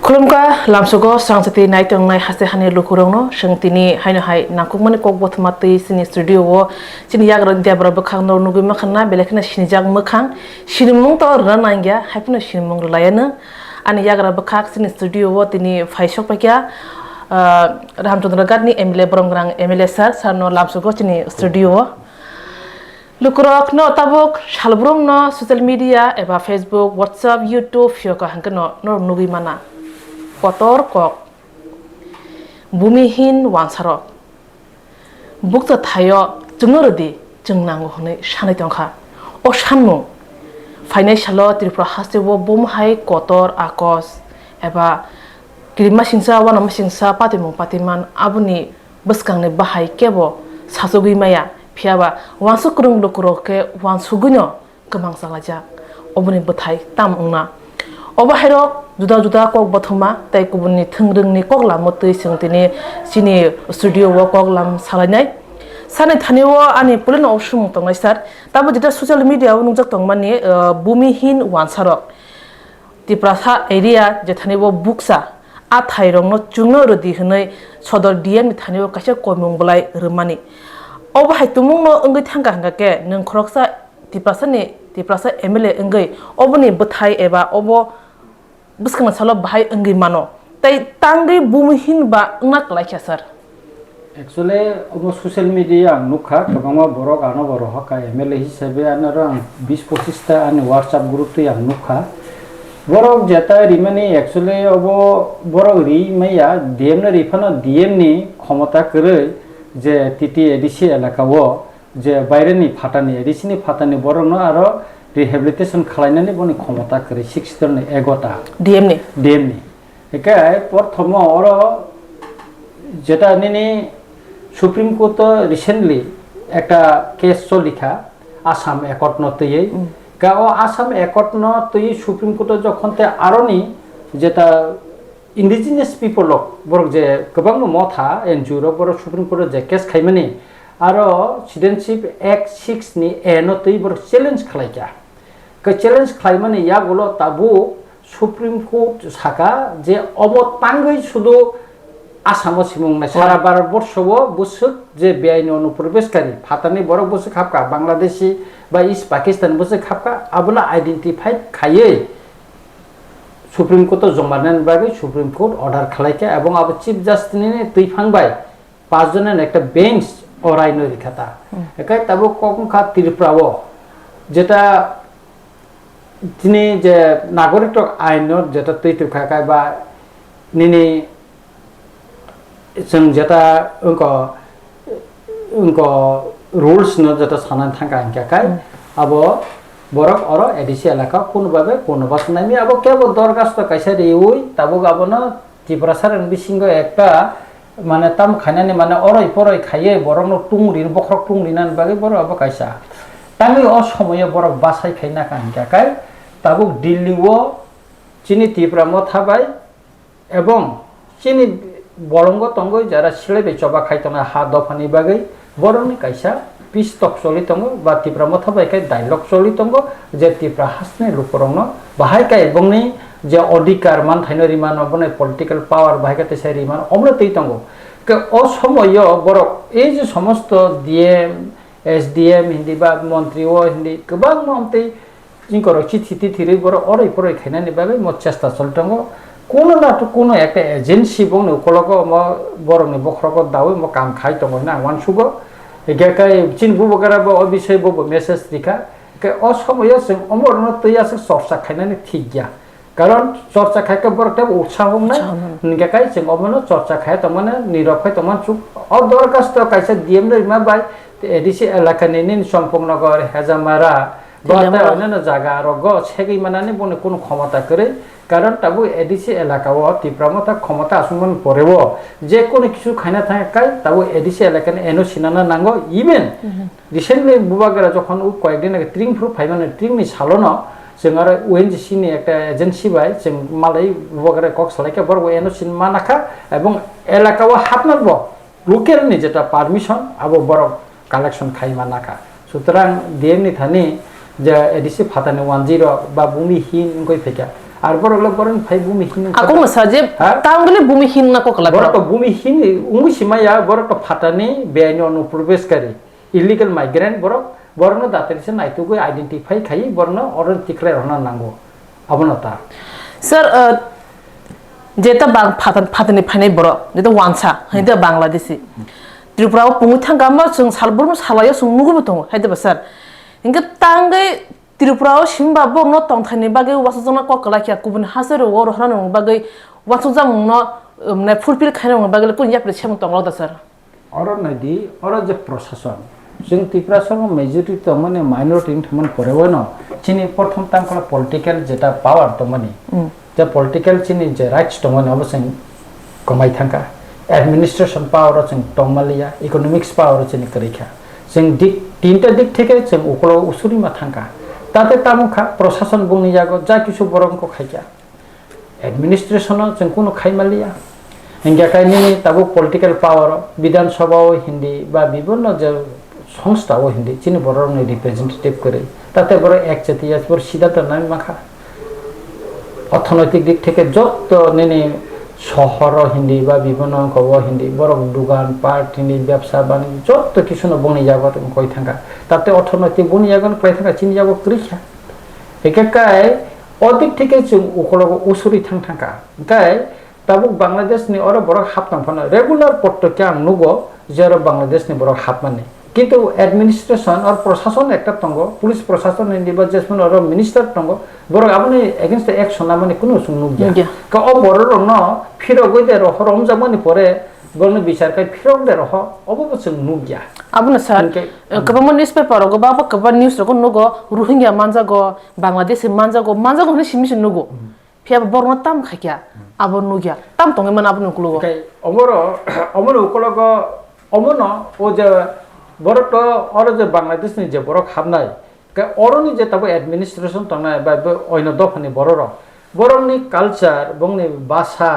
Khulumka lamsugo sangchati naitong nai hase hane lukurongno sangtini haino hai nakukmani kokbot mati sini studio wo sini yagra diabra bakhang nor nugi makhana belekna sinijak makhang sinimung to ranangya haipno sinimung layana ani yagra bakhak sini studio wo tini faisok pakya Ramchandra Gadni MLA Brongrang MLA sarno lamsugo sini studio wo Lukurok no tabuk shalbrung no social media eba Facebook WhatsApp YouTube fioka hangkano nor nugi mana kotor kok bumihin wansarok bukta thayo jungorodi jungnango hone sanai tongkha o sanmu financial tripura haste wo bumhai kotor akos eba kirima singsa wana masingsa patiman abuni beskangne bahai kebo sasogi maya phiaba wansu kurung lokuroke wansugunyo kemang salajak obuni bethai tam ungna obahirok juda kok bathuma tai kubuni thingrungni koklam motui singtini sini studio wo koklam salanai sane thaniwo ani pulen opsum tongai sar tabo jeta social media nungjak tongmani bumihin wansarok tiprasa area jethaniwo buksa a thairongno chungno rodi hnai sodor dm thaniwo kaisa komung blai rumani obahai tumungno ongai thangka hangake nung khoroksa tiprasa MLA ongai oboni bethai eba obo buskang salo bahai enggi mano tai tanggai bumihin ba ngak laikya sar actually obo social media nukha kabama borok ano boro haka MLA hisabe anarang 20-25 ta ani WhatsApp group tu yang nukha borok jeta rimani actually obo borok ri maya DM na rifana DM ni khomata kore je titi edisi elakawo je baireni phatani edisi ni phatani borok no aro rehabilitation khlainani boni khomata kore 60 ni egota DM ni ekai porthomo oro jeta nini supreme court recently ekta case cholikha assam accord no tei ka o assam accord no tei supreme court jokhonte aroni jeta indigenous people borok je gobang no motha NGO ro borok supreme court je case khaimani aro citizenship act 6 ni a no tei borok challenge khlaikya ke challenge khlaimani yagulo tabu supreme court saka je obo tangai sudu asamo simungna sara bharatborsho busuk je beaini অনুপ্রবেশকারী ফাতানি borok busuk khapka bangladeshi ba east pakistan busuk khapka abula identified khaye supreme court jombanan bagi supreme court order khlaika ebong abo chief justice ni tuifangbai পাঁচজনের একটা bench অরাইনো রিখাতা একাই তাবো কখন খা ত্রিপুরাও যেটা তিনি যে নাগরিক আইনত যেটা তৈরি খাকায় বা নিনি जों जेता उनको rules no जेता सानान थांका अंकाय abo borok oro edisi elaka kun babe kun basnami abo kebo dorgasto kaisa reui tabo gabono tiprasaran bisingo ekta mane tam khanani mane oroi poroi khaye borokno tungri bokrok tungrinan bage boro abo kaisa tami o somoye borok basai khaina kankakai tabo Delhi wo chini tipramo thabai ebong chini বরঙ্গ তঙ্গ যারা সিলেবে চবা খাইতনা হা দফানি বাগৈ বরংনি কাইসা পিস্তক চলি তঙ্গ বা Tripura মথাবাইকাই dialogue চলি তঙ্গ যে ত্রিপুরা হাসনে লুকরংন বাহাইকাই এবংনি যে অধিকার মান থাইনরি মান বনে পলিটিক্যাল পাওয়ার বাহাইকাতে সাই রিমান অমলতেই তঙ্গ কে অসময় বরক এই যে সমস্ত ডিএম এসডিএম হিন্দি বা মন্ত্রী ও হিন্দি গোবাং মন্ত্রী জিংকর চিঠি থিরি বড় অরই পরই খাইনানি বাগৈ মত চেষ্টা চলতঙ্গ কোনো না তো কোনো একটা এজেন্সি বং উকলক বরংনি বখরক দাও ম কাম খাই তং না ওয়ান সুগো এগাকাই চিন বুবগারা ব অবিষয় বব মেসেজ দিকা কে অসময় जों অমরন তৈয়াসে চর্চা খাইনানি ঠিক গিয়া কারণ চর্চা খাইকে বরটা উৎসাহ না নিগাকাই जों অমন চর্চা খাই তমনে নিরক্ষয় তমন চুক অদরকাস্ত কাইসা ডিএম রিমা বাই এডিসি এলাকানি নিন সম্পূর্ণনগর হেজামারা গতা অন্য জায়গা রগ সেগি মানানি বনে কোনো ক্ষমতা করে কারণ তাবু এডিসি এলাকাও ত্রিপুরামতা ক্ষমতা আসুন পরেব যে কোনো কিছু খাইনা থাকায় তাবু এডিসি এলাকানে এনো সিনানা নাঙ্গ ইভেন রিসেন্টলি বুবাগেরা যখন কয়েকদিন আগে ট্রিং প্রুফ ফাইমানে ট্রিংনি সালন जों आरो ওএনজিসি नि একটা এজেন্সি বাই जों মালাই বুবাগেরা কক সলাইকে বড় এনো সিন মানাখা এবং এলাকাও হাতনারব লোকেলনি যেটা পারমিশন আবো বড় কালেকশন খাইমা নাখা সুতরাং ডিএমনি থানি যে এডিসি ফাতানি 10 বা ভূমিহীন কই ফেকা আর বরং ফাই ভূমিহীন Aku masaje Ha? tanggule bumihin na ko kala. বড় ভূমিহীন উঙ্গি সীমায়া বড় ফাটানি বেআইনি অনুপ্রবেশকারী ইলিগাল মাইগ্রেন্ট বড় দাঁতের নাইতুকু আইডেন্টিফাই খাই বড় অরন টিকলে রহনা নাঙ্গো আবনতা Sir, jeta bang patani panai boro, jeta wansa, hede Bangladesi. Tripura pungu thanga ma sung salbur ma salaya sung nugu betong, hede besar. Hingga tanggai Tripura simba bor no tong thani bagai wasu jona ko kala kya kubun hasar wor hana no bagai wasu jam no ne fulfill khana no bagai kun yap chem tong da sir. অরন নদী or যে প্রশাসন जों त्रिपुरा सरकार majority तो माने minority Thaman परेवनो चिनी प्रथम तांकला political जेटा power तो माने जे पॉलिटिकल चिनी जे राइट्स तो माने अबसं कमाई थांका एडमिनिस्ट्रेशन पावर जों टंगमालिया इकोनॉमिक्स पावर चिनी करिखा जों दिक तीनटा दिक থেকে जों उकलो उसुरि मा थांका ताते तामुखा प्रशासन बुंनि जागो जा किछु बरंको खाइका एडमिनिस्ट्रेशन जों कोनो खाइमालिया हिंगा काइनि ताबो पॉलिटिकल पावर विधानसभाओ हिंदी बा विभिन्न जे সংস্থাও হিন্দি চিনি বড় রিপ্রেজেন্টেটিভ করে তাতে বড় এক জাতীয় বড় সিদ্ধান্ত নাই মাখা অর্থনৈতিক দিক থেকে যত নেনে শহর হিন্দি বা বিভিন্ন কব হিন্দি বড় দোকান পাট হিন্দি ব্যবসা বাণিজ্য যত কিছু বনি যাবো তুমি কই থাকা তাতে অর্থনৈতিক বনি যাগন কই থাকা চিনি যাবো কৃষা একাই অদিক থেকে ওকলগ উসুরি থাকা গাই তাবুক বাংলাদেশনি অর বড় হাপতাম ফানা রেগুলার পট্টকে আং নুগো যারা বাংলাদেশনি বড় হাপ মানে কিন্তু এডমিনিস্ট্রেশন আর প্রশাসন একটা তঙ্গ পুলিশ প্রশাসন বা জেসমিন আর মিনিস্টার তঙ্গ বড় আপনি এগেইনস্ট অ্যাকশন মানে কোনো সুনুক দিয়া কা ও বড় রং ফিরো গইতে রহ রমজামানি পরে বলনে বিচার কাই ফিরো দে রহ অববছ নুক দিয়া Abuna sir, kabama newspaper go baba kaba news ro nugo Rohingya manja go Bangladesh manja go ne simis nugo pia borno tam khakya abon nugya tam tonge man abun kulo kai omoro ukologo omono o je বড়টো অর যে বাংলাদেশনি যে বড় খাবনাই অরনি যে তাবো administration Tonai বা অন্য দফানি বড়নি culture বংনি ভাষা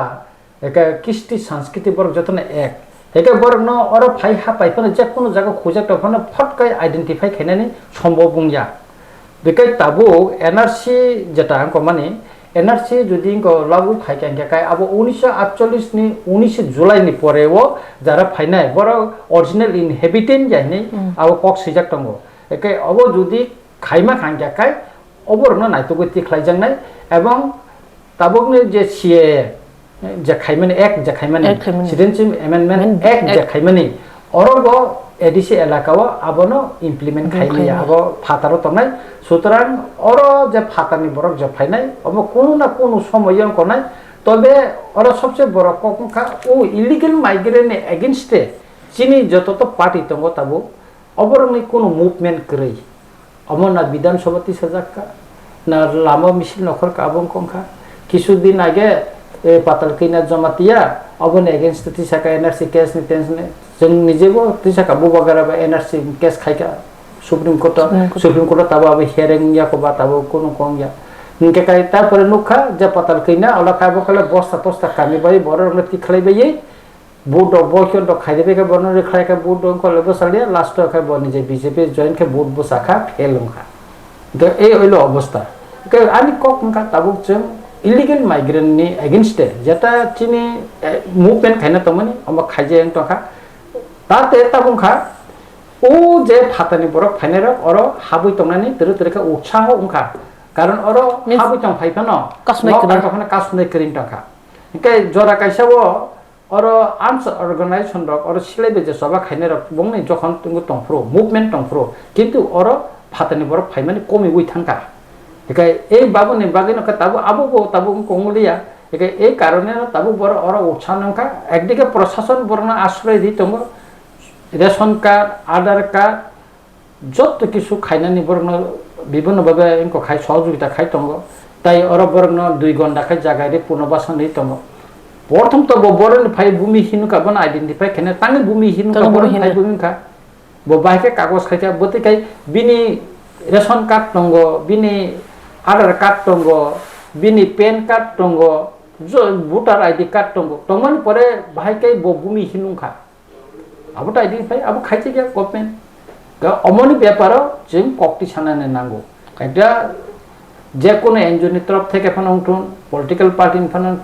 একা কৃষ্টি সংস্কৃতি বড় যতনে এক একা বড় ন অর ফাই হা পাইফানে যে কোনো জায়গা খুঁজে তফানে ফটকাই আইডেন্টিফাই খাইনানি সম্ভব বুংয়া বেকাই তাবো এনআরসি যেটা আঙ্ক মানে এনআরসি যদি লাগু খাইকাই আবো 1948 নি 19 জুলাই নি পরেও যারা ফাইনাই বড় অরিজিনাল ইনহেবিটেন্ট যায়নি আবো কক সিজাক তঙ্গ একে অবো যদি খাইমা খাইকাই অবর না নাইতো গতি খাইজাংনাই এবং তাবকনি যে সিএ যে খাইমানি এক যে খাইমানি সিটিজেনশিপ অ্যামেন্ডমেন্ট এক যে খাইমানি অরব এডিসি এলাকাও আবনো ইমপ্লিমেন্ট খাইলিয়া আবো ফাতারো তনাই সুতরাং অর যে ফাতানি বড় যে ফাইনাই অব কোনো না কোনো সময় কোনাই তবে অর সবচেয়ে বড় কখা ও ইলিগাল মাইগ্রেন্ট এগেইনস্টে চিনি যত তো পার্টি তঙ্গ তাবো অবরংনি কোনো মুভমেন্ট করেই অমরনাথ বিধানসভাতি সাজাক্কা না লামা মিছিল নখর কাবং কংখা কিছুদিন আগে পাতালকিনা জমাতিয়া অবনে এগেইনস্ট তিসাকা এনআরসি কেস নি টেনশনে जों निजेबो तिसाका बुबागारा बा एनआरसी केस खाइका सुप्रीम कोर्ट ताबो अब हियरिंग या को बताबो कोनो कोंग या निके काई तारपरे नुखा जे पताल कइना अला खाबो कले बस्ता तस्ता कामी बाई बरर ति खलाइबे ये बुट बक्यो द खाइदेबे के बरन रे खाइका बुट कले बसालिया लास्ट का बनि जे बीजेपी जॉइन के बुट बसाखा फेलुखा द ए ओइलो अवस्था के आनि कोकंका ताबो जों इलिगल माइग्रेंट नि अगेंस्ट जेटा चिनि मुभमेंट खाइना तमनि अम खाइजे तखा ताते ताबुंखा ओ जे फातानि बरक फाइनारक अरो हाबुइ तंनानि तेरे तेरेका उत्साह उंखा कारण अरो हाबुइ तंग फाइफानो कासनै कासनै करिन तखा इके जरा काइसाबो अरो आर्म्स अर्गानाइजेशन रक अरो सिलाइबे जे सभा खाइनारक बंगनि जखन तुंगु तंफ्रो मुभमेंट तंफ्रो किन्तु अरो फातानि बरक फाइमानि कमि उइ थांका इके ए बाबुनि बागिनो का ताबु आबुबो ताबु कंगलिया इके ए कारणे ताबु बर अरो उत्साह नंका एकदिके प्रशासन बरना आश्रय दी तंगो রেশন কার্ড আধার কার্ড যত কিছু খাইনানি বরং বিভিন্নভাবে ইনকো খাই সহযোগিতা খাই তঙ্গ তাই অর বরং 2 ঘন্টা খাই জায়গায় পুনর্বাসন হই তঙ্গ প্রথম তো বরং ফাই ভূমিহীন কাবন আইডেন্টিফাই খেনে তাঙ্গে ভূমিহীন কাবন ফাই ভূমিহীন খা বাইকে কাগজ খাইছা বতে খাই বিনি রেশন কার্ড তঙ্গ বিনি আধার কার্ড তঙ্গ বিনি প্যান কার্ড তঙ্গ ভোটার আইডি কার্ড তঙ্গ তঙ্গন পরে বাইকে ভূমিহীন খা अब आइडेंटिफाई अब खाइছে क्या गभर्नमेंट अमनि व्यापार जों कक्ति सानाने नांगौ एकटा যে কোনো এনজিওর তরফ থেকে ফানুন পলিটিক্যাল পার্টি ফানুন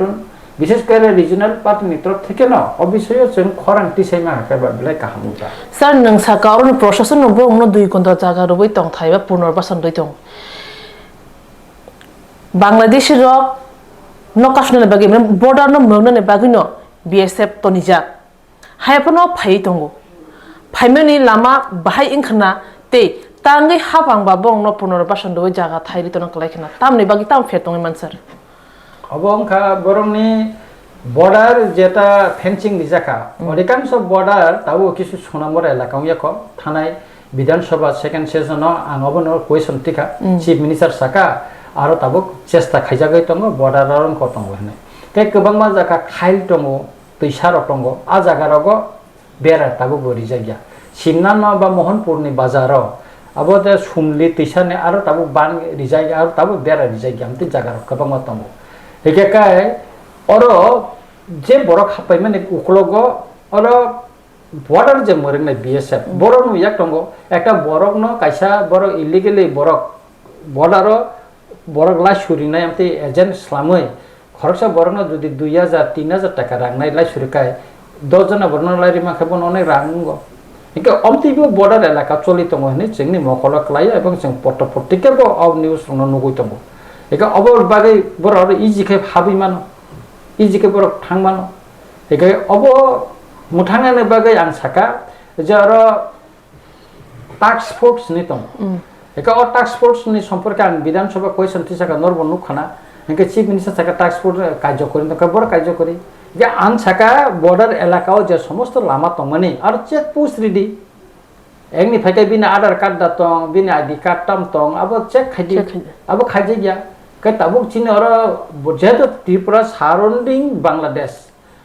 বিশেষ করে রিজনাল পার্টিनि তরফ থেকে না অবশ্যই जों খরাংটি সাইমা হাকাবা বিলাই কাহামুটা স্যার নংসা কারণ প্রশাসন নব অন্য 2 ঘন্টা জায়গা রবই তং থাইবা পুনর্বাসন দই তং বাংলাদেশের নকাশনের বাকি মানে বর্ডার ন মগননে বাকি ন বিএসএফ তো নিজা হাইপনো ফাই তঙ্গো ফাইমেনি লামা বাহাই ইনখানা তে তাঙ্গै हाबांबा बं न पुनर्बासन दoi जागा थाइरि तन कलाइखना तामनि बागि ताम फेतंगै मानसार অবংখা বরংনি বর্ডার যেটা ফেন্সিং দিজাকা অধিকাংশ বর্ডার তাও কিছু সোনামর এলাকা ইয়াক থানায় বিধানসভা সেকেন্ড সেশন আঙবন কুয়েশন টিকা চিফ মিনিস্টার সাকা আর তাবো চেষ্টা খাইজাগাই দङ বর্ডার রং কতङ হনে কে গোबांमा জায়গা খাইল দङ তৈসার দङ আ জায়গারগ বেরা তাবো বরি জায়গা সিমনান বা মোহনপুরনি বাজার আবদে সুমলি তৈসানে আর তাবো বান রিজাই আর তাবো বেরা রিজাই আমতি জায়গার গোबांमा দङ একাকাই অর যে বড় খাপাই মানে উকলগ অর বর্ডার যে মরেন বিএসএফ বড় নু ইয়াক দङ একটা বড়ক ন কাইসা বড় ইলিগেলি বড় বর্ডার বড়ক লাই সুরিনাই আমতি এজেন্ট ইসলামই খরচা বড় ন যদি 2000 3000 টাকা রাংনাই লাই সুরিকাই 10 জন বড় লাইরি মাখাবন অনেক রাঙ্গ একে অমতিবো বর্ডার এলাকা চলি দङ হনি जोंनि মকলক লাই এবং जों পট্টপট্টিকেবো অব নিউজ নগুই দङ একে অবর বাগে বড় ইজিকে হাবি মানো ইজিকে বড় থাং মানো একে অব মুঠাঙানে বাগে আং সাকা যে আর টাস্ক ফোর্স নি দङ একে অ টাস্ক ফোর্স নি সম্পর্কে আং বিধানসভা কুয়েশন টিসাকা নরবন নুখানা একে চিফ মিনিস্টার সাকা টাস্ক ফোর্স কার্যকরী দङ বড় কার্যকরী যে আং সাকা বর্ডার এলাকাও যে সমস্ত লামা দङমানি আর চেক পোস্ট রেডি একনি ফাইকাই বিনা আধার কার্ড দা দङ বিনা আইডি কার্ড টাম দङ আবো চেক খাইদি আবো খাইজে গিয়া কে তাবুক চিনি অর যেহেতু ত্রিপুরা সারাউন্ডিং বাংলাদেশ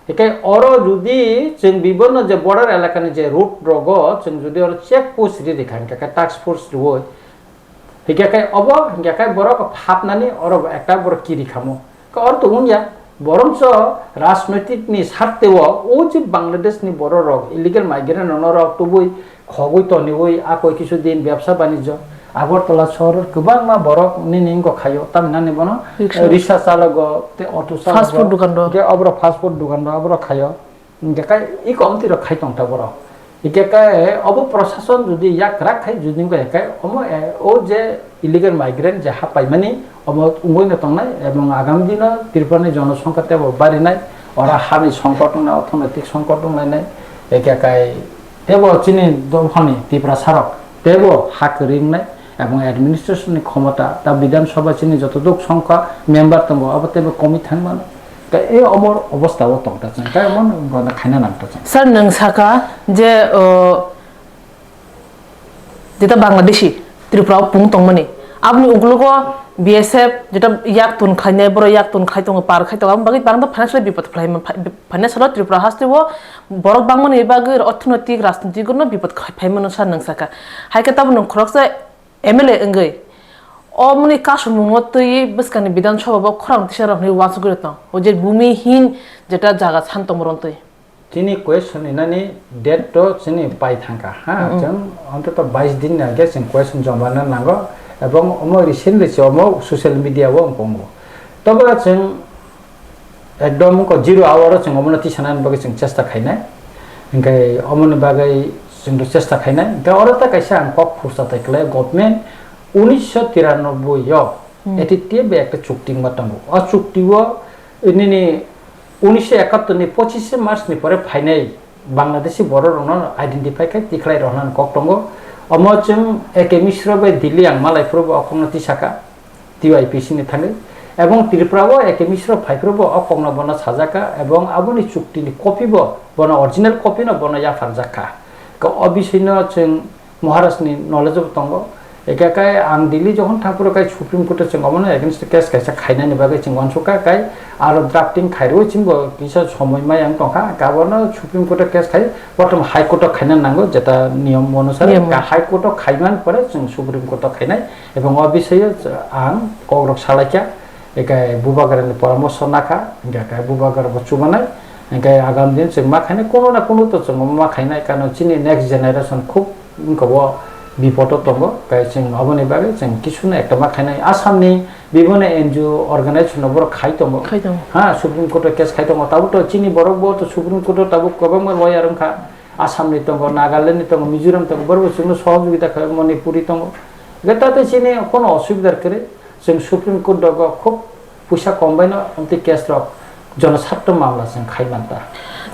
একে অর যদি जों বিভিন্ন যে বর্ডার এলাকানি যে রুট রগ जों যদি অর চেক পোস্ট রেডি খান কে টাস্ক ফোর্স রই হিকাকাই অব হিকাকাই বড় ফাপনানি অর একটা বড় কিরি খামো কে অর তো উনিয়া বরঞ্চ রাজনৈতিক নি স্বার্থেও ও যে বাংলাদেশনি বড় রগ ইলিগেল মাইগ্রেন্ট অনরক তবুই খগুই তনিবই আকই কিছুদিন ব্যবসা বাণিজ্য আগরতলা শহরের গোबांमा বরক নিনিং গো খায়ো তামিনানি বনো রিক্সা চালক তে অটো চালক ফাস্ট ফুড দোকান যে অব্র ফাস্ট ফুড দোকান অব্র খায়ো ইনকাই ই কমতি র খাইতংটা বড় ইকেকাই অব প্রশাসন যদি ইয়াক রাখাই যদি একাই অম ও যে ইলিগেল মাইগ্রেন্ট যে হাপাই মানে অম উঙ্গইন তংনাই এবং আগামী দিন ত্রিপুরানি জনসংখ্যা তেব বাড়িনাই ওরা হাবি সংকট না অর্থনৈতিক সংকট নাই একাই তেব চিনি দলহনি ত্রিপুরা সারক তেব হাক রিংনাই এবং অ্যাডমিনিস্ট্রেশনের ক্ষমতা তা বিধানসভা চিনি যতটুক সংখ্যা মেম্বার দङ अब তেবে কমি থাকমান তা এই অমর অবস্থাও তংটা চাই তাই মন গনা খাইনা নামটা চাই স্যার নংসাকা যে যেটা বাংলাদেশি ত্রিপুরা পুং তংমানি আপনি উগলগো বিএসএফ যেটা ইয়াক তুন খাইনে বড় ইয়াক তুন খাই দङ পার খাই দङ বাকি বাংলা ফাইনান্সিয়াল বিপদ ফাইনান্সিয়াল ত্রিপুরা হাসতেও বড় বাংমানি বাকি অর্থনৈতিক রাজনৈতিক কোনো বিপদ ফাইমান স্যার নংসাকা হাইকে তাবো নং খরকসা এমএলএ এঙ্গৈ অমনি কাশুমুঙতই বসকানি বিধানসভা বা খরাং তিসার হনি ওয়াসগুরে ত ও যে ভূমিহীন যেটা জায়গা শান্তমরন্তই চিনি কোয়েশন ইনানি ডেট তো চিনি পাই থাকা হ্যাঁ जों অন্তত 22 দিন আগে जों কোয়েশন জমানো নাঙ্গো এবং অম রিসেন্টলি অম সোশ্যাল মিডিয়াও অঙ্কঙ্গো তবে जों একদম কো জিরো আওয়ার जों অমনতি সানান বাগে जों চেষ্টা খাইনাই ইনকাই অমন বাগে जों চেষ্টা খাইনাই गा অরতা কাইসা আং কক ফুরসা তাইকলে গভর্নমেন্ট 1993 এটিতে বে একটা চুক্তি মাতাঙ্গো আ চুক্তিও ইনিনি 1971 নি 25 মার্চ নি পরে ফাইনাই বাংলাদেশি বড় রন আইডেন্টিফাই খাই তিখলাই রহনান কক্টঙ্গো অমচম একে মিশ্রবে দিল্লি আং মালাইফ্রব অকংনতি শাখা টিআইপিসি নি থানে এবং ত্রিপুরাও একে মিশ্র ফাইফ্রব অকংনা বনা সাজাকা এবং আবনি চুক্তিনি কপিব বনা অরিজিনাল কপি ন বনা ইয়াফার জাকা ক অবিসিন जों মহারাষ্ট্রনি নলেজ তঙ্গ একাকাই আং দিল্লি যখন ঠাকুর কাই সুপ্রিম কোর্টে जों অমন এগেইনস্ট কেস কাইসা খাইনানি বাগে जों অনসুকা কাই আর ড্রাফটিং খাইরো চিংব কিসা সময়মাই আং তখা গাবন সুপ্রিম কোর্টে কেস খাই প্রথম হাই কোর্ট খাইনা নাঙ্গো যেটা নিয়ম অনুসারে হাই কোর্ট খাইমান পরে जों সুপ্রিম কোর্ট খাইনাই এবং অবিষয়ে আং কগ্রক সালাইকা একাই বুবাগারের পরামর্শ নাখা একাই বুবাগার বস্তু বানাই একাই আগামী দিন जों मा খাইনাই কোনো না কোনো তো जों मा খাইনাই কারণ চিনি নেক্সট জেনারেশন খুব ইনকব বিপদ दङ जों अबनि बागै जों किसुनो একটা मा खायनाय आसामनि বিভিন্ন एनजिओ अर्गानाइजेसन बर खाय दङ हा सुप्रिम कोर्ट केस खाय दङ ताबो तो चिनि बरक बो तो सुप्रिम कोर्ट ताबो गोबां लयार ओंखा आसामनि दङ नागालेन्डनि दङ मिजोराम दङ बरबो जों सहयोगिता खाय मणिपुरी दङ गताते चिनि कोनो असुबिदा करे जों सुप्रिम कोर्ट दङ खूब पैसा कमबायनो अन्ति केस रक जनस्वार्थ मामला जों खायमानता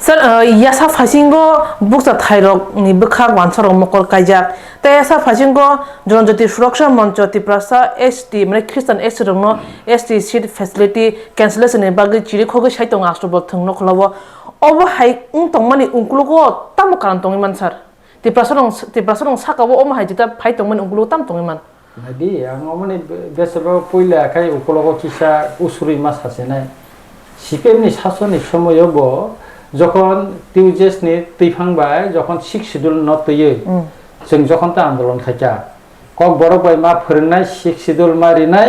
सर यासा फासिंगो बुक्स थाइरक नि बखा वानसर मकर काइजाक ते यासा फासिंगो जनजाति सुरक्षा मंच तिप्रासा एसटी माने ख्रिस्टान एसटी रंनो एसटी सीट फैसिलिटी कैंसिलेशन ने बागै चिरि खोगै साइतंग आस्ट्रबल थंनो खलाबो अब हाइ उं तंमानि उंकुलुगो ताम कारान तंगि मान सर तिप्रासा रं साकाबो अम हाइ जिता फाइ तंमन उंकुलुगो ताम तंगि मान नदि आं अमनि बेसबो पयला खाय उकुलुगो किसा उसुरि मा सासेनाय सिपिएमनि शासननि समयबो যখন টিউজেসনি তৈফাংবাই যখন 6 শিডিউল ন তৈयो जों যখন তা আন্দোলন খাইকা কক বড় বাই मा फोरोंनाय 6 শিডিউল मारिनाय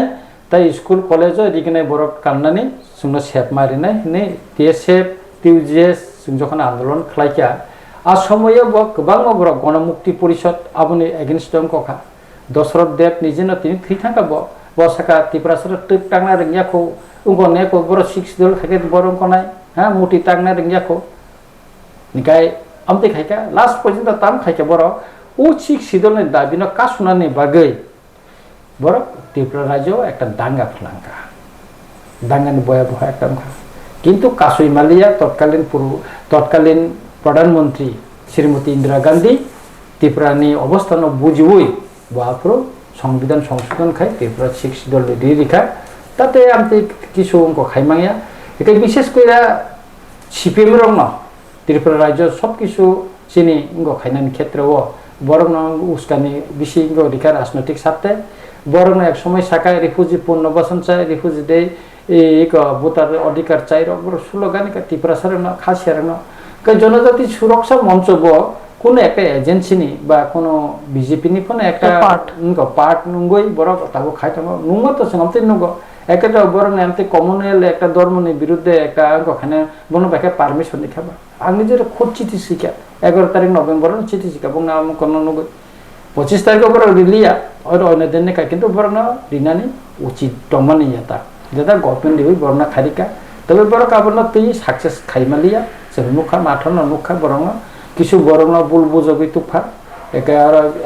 তাই স্কুল কলেজ রিগনাय বড় কান্নানি जोंनो सेप मारिनाय ने টিএসএফ টিউজেস जों যখন আন্দোলন খাইকা आ সময়ে गोबां অগ্র গণমুক্তি পরিষদ আবনি এগেইনস্ট দম কখা দশরথ দেব নিজেনো তিনি থৈথাকা বসাকা ত্রিপুরাসর টিপ টাংনা রিংয়াखौ उगने को बड़ 6 শিডিউল খাইকে বড় কোনাय ha muti tangna ringyako nikai amte khaika last porjonto tam khaika boro o chik sidolni dabino kasunani bagai boro Tripura rajyo ekta danga phlangka dangani boyaboh ekta কিন্তু কাসুই মালিয়া তৎকালীন প্রধানমন্ত্রী শ্রীমতী ইন্দিরা গান্ধী ত্রিপুরানি অবস্থান বুঝবই বাপুর সংবিধান সংশোধন খাই ত্রিপুরা 6 শিডিউল রিখা তাতে আমতে কিছু অঙ্ক খাইমাংয়া এটা বিশেষ করে সিপিএম রং না ত্রিপুরা রাজ্য সবকিছু চিনি ইঙ্গ খাইনানি ক্ষেত্রেও বরং উস্কানি বেশি ইঙ্গ রিখা রাজনৈতিক স্বার্থে বরং এক সময় শাখায় রিফিউজি পুনর্বাসন চাই রিফিউজি দেই एक भोटार अधिकार चाहिए बड़ स्लोगान का ত্রিপুরা सर ना खासियार ना जनजाति सुरक्षा मंच बो কোনো একটা এজেন্সি নি বা কোনো বিজেপি নি কোনো একটা পার্ট নুঙ্গই বড় তাবো খাইতো নুঙ্গ তো সঙ্গতে নুঙ্গ একটা বড় নামতে কমনওয়েল একটা ধর্মনি বিরুদ্ধে একটা ওখানে বনো বাকে পারমিশন দেখাবা আমি যে খোঁজ চিঠি শিখা 11 তারিখ নভেম্বর চিঠি শিখা বং নাম কোন নুঙ্গ 25 তারিখ বড় রিলিয়া আর অন্য দিন কা কিন্তু বড় না রিনানি উচিত দমানি এটা যেটা গভর্নমেন্ট দিবই বড় না খারিকা তবে বড় কাবন তুই সাকসেস খাইমালিয়া जों नुखा माथन नुखा बरं কিছু বরং বুলবুজবি তুফা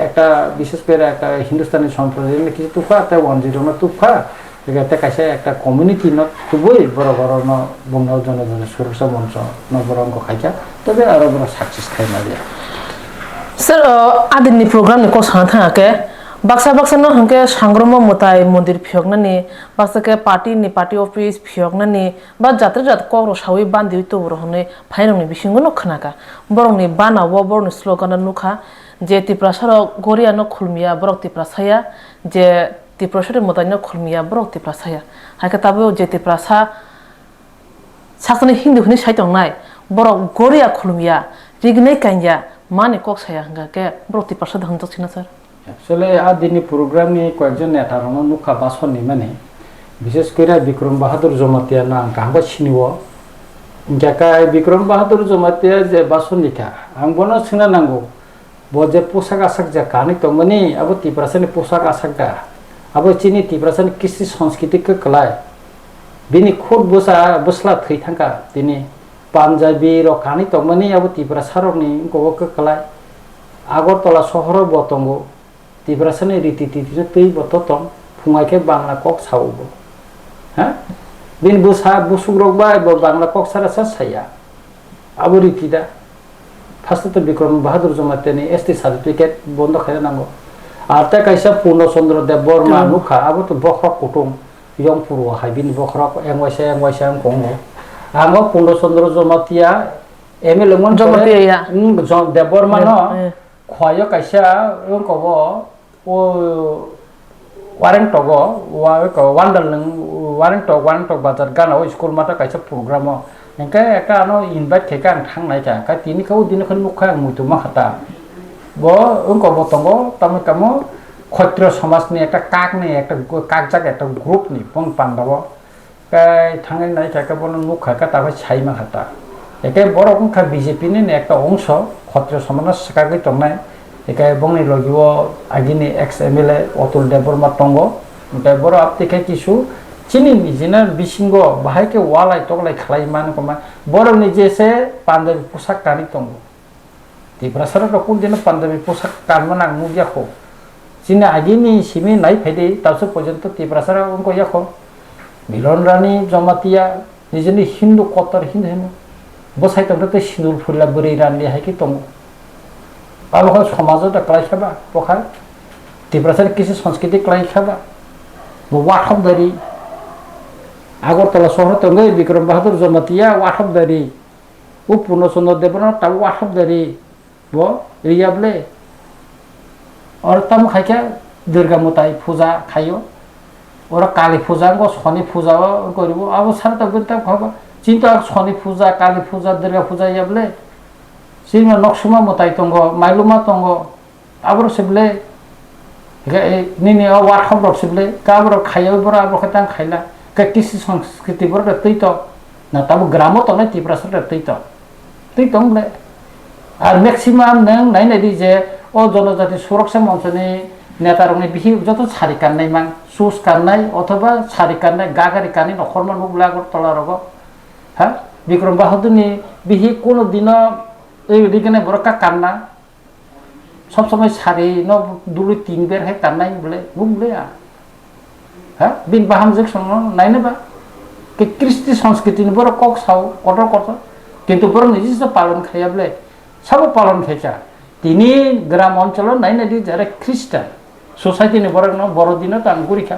একটা বিশেষ করে একটা হিন্দুস্তানি সম্প্রদায়ের কিছু তুফা তা 10 তুফা এটা কাছে একটা কমিউনিটি ন তুবই বড় বড় ন বঙ্গ জনগণ সুরক্ষা মঞ্চ ন বরং খাইকা তবে আরো বড় সাকসেস খাইমালিয়া স্যার আদিনি প্রোগ্রাম নি কোসা থাকে baksa no hangke sangromo motai mondir phioknani basake party office phioknani ba jatra jat koro sawi bandi to borone phainongni bisingo no khnaka borongni bana wo borni slogan nukha je tiprasaro goria no khulmiya borok tiprasaya je tiprasare motai no khulmiya borok tiprasaya haika tabo je tiprasa sakni hindu hni saitong nai borok goria khulmiya rignai kanja mane kok saya hangka ke borok tiprasa dhang china sir আসলে আদিনি programme নিয়ে কয়েকজন নেতা রনো নুখা বাসনি মানে বিশেষ করে বিক্রম বাহাদুর জমাতিয়া না গাহবা চিনিব জাকায় বিক্রম বাহাদুর জমাতিয়া যে বাসনিকা আং বনো সিনা নাঙ্গো বজে পোশাক আশাক যা কানি তমনি আবো তিপ্রাসানি পোশাক আশাক দা আবো চিনি তিপ্রাসানি কৃষি সংস্কৃতিকে কলায় বিনি খুদ বসলা থৈ থাকা তিনি পাঞ্জাবি র কানি তমনি আবো তিপ্রাসারনি গবকে কলায় আগরতলা শহর বতঙ্গ তিপ্রাসানি রীতি তিথি তৈ বততম ফুমাইকে বাংলা কক সাউবো হ্যাঁ বিন বুসুগ্রক বা বাংলা কক সারা সাইয়া আবো রীতিদা ফার্স্ট বিক্রম বাহাদুর জমাতেনি এসটি সার্টিফিকেট বন্ধ খাইয়া নাঙ্গো আর তা কাইসা পূর্ণচন্দ্র দেব বর্মা নুখা আবো তো বখরক কুটুম ইয়ং পুরো হাই বিন বখরক এংওয়াইসা কঙ্গো আঙ্গো পূর্ণচন্দ্র জমাতিয়া এমএলএ মন জমাতিয়া দেব বর্মা ন খয় কাইসা কব ও ওয়ারেন্টগ ওয়ারেন্টক বাজার গানাও স্কুল মাথা কাইসা প্রোগ্রাম এনকা একটা আনো ইনভাইট খেকা আং থাংনাই কা কা তিনিখौ দিনখন মুখা মুইতুমা খাতা ব কব তঙ্গ তামে কাম ক্ষত্র সমাজনি একটা কাকনি একটা কাকজাক একটা গ্রুপ নি পং পান্ডব কাই থাঙ্গাই নাই কাকা বন মুখা কা তাবে ছাইমা খাতা একে বড় অংখা বিজেপি নি একটা অংশ ক্ষত্র সমাজ সাকাগৈ তংনাই Ekai bongni logiwo agini ex MLA Otul Deborma tongo ekai boro aptike kisu chini nijina bisingo bahai ke walai toklai khlai man koma boro ni jese pandabi posak kani tongo Tiprasara rokun jena pandabi posak kanmana nugya ko chini agini simi nai phede taso porjonto Tiprasara unko yakho Milon Rani Jamatia nijini Hindu kotor Hindu bosai tonto sinul phula buri rani hai ki tongo Kalau সমাজত ক্লাই খাবা পখার তিব্রাসের কিছু সংস্কৃতি ক্লাই খাবা ওয়াঠবদারি আগরতলা শহর তঙ্গে বিক্রম বাহাদুর জমাতিয়া ওয়াঠবদারি ও পূর্ণচন্দ্র দেবন তাও ওয়াঠবদারি ব রিয়াবলে और तम खाइके दुर्गा मोताई पूजा खाइयो और काली पूजा गो शनि पूजा करिबो अब सारा तक खाबा चिंता शनि पूजा काली पूजा Durga Puja याबले Sini noksuma motai tonggo, mailuma tonggo, abro seble, nini awat hobro seble, kabro kaya bro abro ketang kaya, ke kisi সংস্কৃতি bro retito, na tabu gramo to na Tiprasar retito, retong ble, ar maximum neng naik nadi je, oh jono jati surok se monsoni, netarong ni bihi joto sarikan nai mang, sus kan nai, otoba sarikan nai, gagari kani no hormon mugla gor tola rogo, ha, Bikram Bahadur ni bihi kono dina এই দিকে বড়কা কান্না সব সময় সারি ন দুলু তিন বের হয় কান্নাই বলে বুঝলে হ্যাঁ বিন বাহাম যে সঙ্গ নাই নেবা কে কৃষ্টি সংস্কৃতি বড় কক সাও কত কত কিন্তু বড় নিজস্ব পালন খাইয়া বলে সব পালন খাইছা তিনি গ্রাম অঞ্চল নাই নাদি যারা খ্রিস্টান সোসাইটি নি বড় দিন তো আমি গুড়ি খা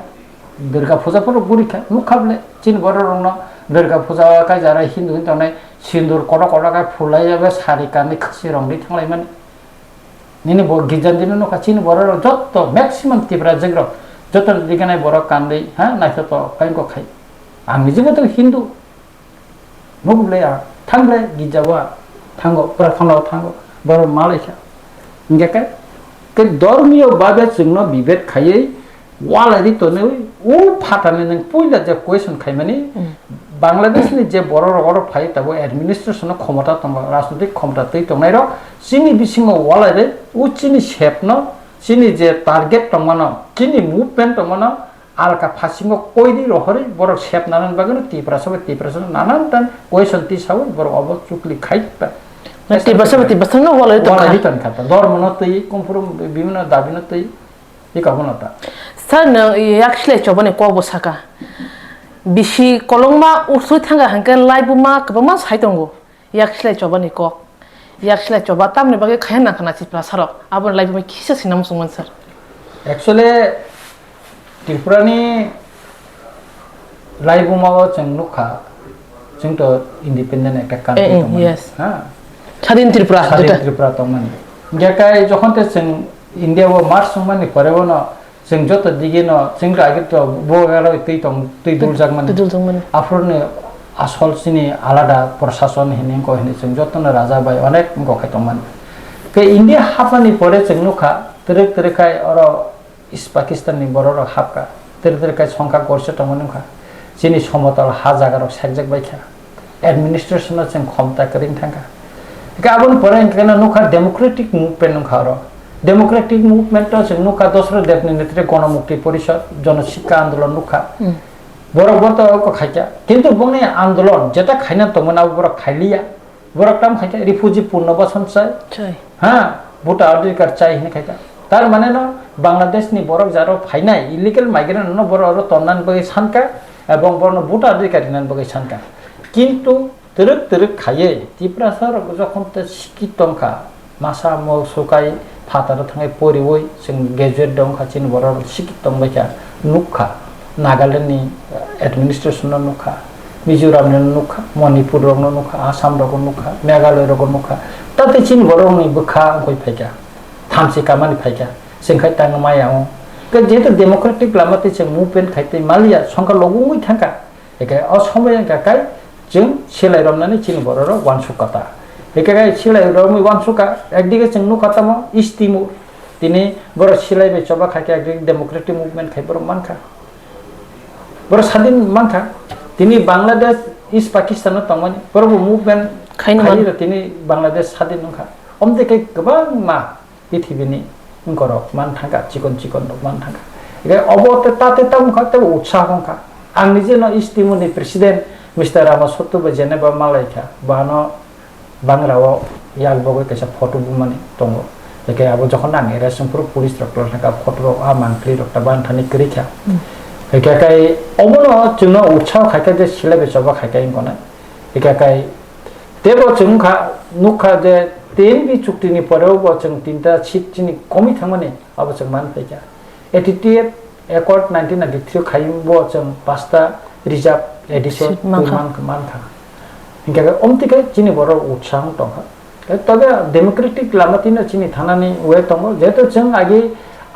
দুর্গা পূজা পর গুড়ি খা মুখ খাবলে চিন বড় রং দুর্গা পূজা কাজ যারা হিন্দু তাহলে সিন্দুর কটা কটাকায় ফুলাই যাবে শাড়ি কানি খাসি রংদি থাকলাই মানে নিনি গিজান দিন নকা চিন বড় যত ম্যাক্সিমাম তিব্রা যেগ্র যত দিকে নাই বড় কান্দি হ্যাঁ নাই তো কাইন খাই আমি নিজেও তো হিন্দু বুঝলে থাকলে গিজাবা থাঙ্গো প্রার্থনাও থাঙ্গো বড় মালাইসা ইংকে কে ধর্মীয় ভাবে जोंनो বিভেদ খাইয়ে ওয়ালাদি তো নেই ও ফাটানে নং পয়লা যে কোয়েশন খাই মানে বাংলাদেশনি যে বড় বড় ফাই তাবো অ্যাডমিনিস্ট্রেশন ক্ষমতা তং রাজনৈতিক ক্ষমতা তৈ তংনাই র চিনি বিসিং ওয়ালারে ও চিনি শেপন চিনি যে টার্গেট তংমানো চিনি মুভমেন্ট তংমানো আলকা ফাসিং কইদি রহরে বড় শেপ নানান বাগন তিপ্রাসব নানান তান কোয়েশন তি সাউ বড় অব চুকলি খাইতা তিপ্রাসব না ওয়ালারে তো খাই তন খাতা ধর্মন তৈ কমফরম বিভিন্ন দাবিন তৈ এই কাবনতা স্যার একশলে চবনে ক বসাকা Bisi kolongma ursui thanga hangkan laibuma kabama saitongo yakshile coba ni kok yakshile coba tamne bage khayan na khana Tiprasarok abon laibuma kisa sinam sungman sir actually Tripurani laibuma jeng nukha jeng to independent ekta country tongman yes ha Chadin Tripura tongman jakai jokhon te jeng India wo march sungman ni korebo no जों जत दिगे न जों आगे तो बोगाला तै दं तै दुलजाग माने आफरने आसल सिनि आलादा प्रशासन हिने को हिने जों जतन राजा बाय अनेक गखाय दंमान के इंडिया हाफानि परे जों नुखा तेरेखाय और इस पाकिस्तान नि बरर हाफका तेरेखाय संखा गरसे दंमोन नुखा जिनि समतल हा जागार सेकजेक बायखा एडमिनिस्ट्रेशन जों खमता करिन थांगा गाबन परे केना नुखा डेमोक्रेटिक मुभमेन्ट नुखा र डेमोक्रेटिक मुभमेंट जों नुखा दसरा देवनि नेतृत्व गणमुक्ति परिषद जनशिक्षा आंदोलन नुखा बरक बत खाइया किंतु बंगनि आंदोलन जेटा खाइना तमना बरक खाइलिया बरक टाम खाइया रिफ्यूजी पुनर्वासन चाय हां भोट अधिकार चाय हिने खाइया तार माने न बांग्लादेश नि बरक जारो फाइनाय इलिगेल माइग्रेंट न बरक तन्नान बगे सानका एवं बरन भोट अधिकार हिनान बगे सानका किंतु तरक खाइए तिप्रासार जखन त शिक्षित तंखा मासा मसुकाय फातार थांगाय परिवय जों ग्रेजुएट दं खाथिनि बर शिक्षित दं बायका नुखा नागालेण्डनि एडमिनिस्ट्रेशन नुखा मिजोरामनि नुखा मणिपुर रंग नुखा आसाम रंग नुखा मेघालय रंग नुखा ताते चिन बरनि बखा गय फायका थामसि कामानि फायका जोंखाय तांग मायाव के जेतु डेमोक्रेटिक लामाते जों मुभमेन्ट खायते मालिया संखा लगुङै थांका एके असमय गाकाय जों सेलायरमनानै चिन बर वानसुकाता एकेगाय सिलाय रमि वानसुका एकदिके जों नुखाताम इस्तिमुर तिनि बर सिलाय बेचबा खाके एकदिके डेमोक्रेटिक मुभमेन्ट खाय बर मानखा बर स्वाधीन मानखा तिनि बांग्लादेश इस पाकिस्तान तंगमनि बर मुभमेन्ट खायनो मानि तिनि बांग्लादेश स्वाधीन नखा अमदेके गोबां मा pithibini ngorok man thangka chikon man thangka ige obote tate tam khate utsah hongka ang nije no istimuni president Mr. Ramaswamy ba Geneva Malaysia bano bangrao yalbogo kaisa photo bumani tongo eke abo jokhon ang era sempur police doctor thaka photo a mantli doctor ban thani krikha eke kai obono jungno utsah khaike je silabe soba khaike ngona eke kai tebo jungkha nukha je ten bi chuktini poreo bo jung tinta chit chini komi thangmani abo jung man paika attitude accord 1993 khaim bo jung pasta reserve edition man kha inka omtike chini boro utsang tongha তবে Democratic লামাতিনা চিনি থানানি way দङ যেহেতু जों আগে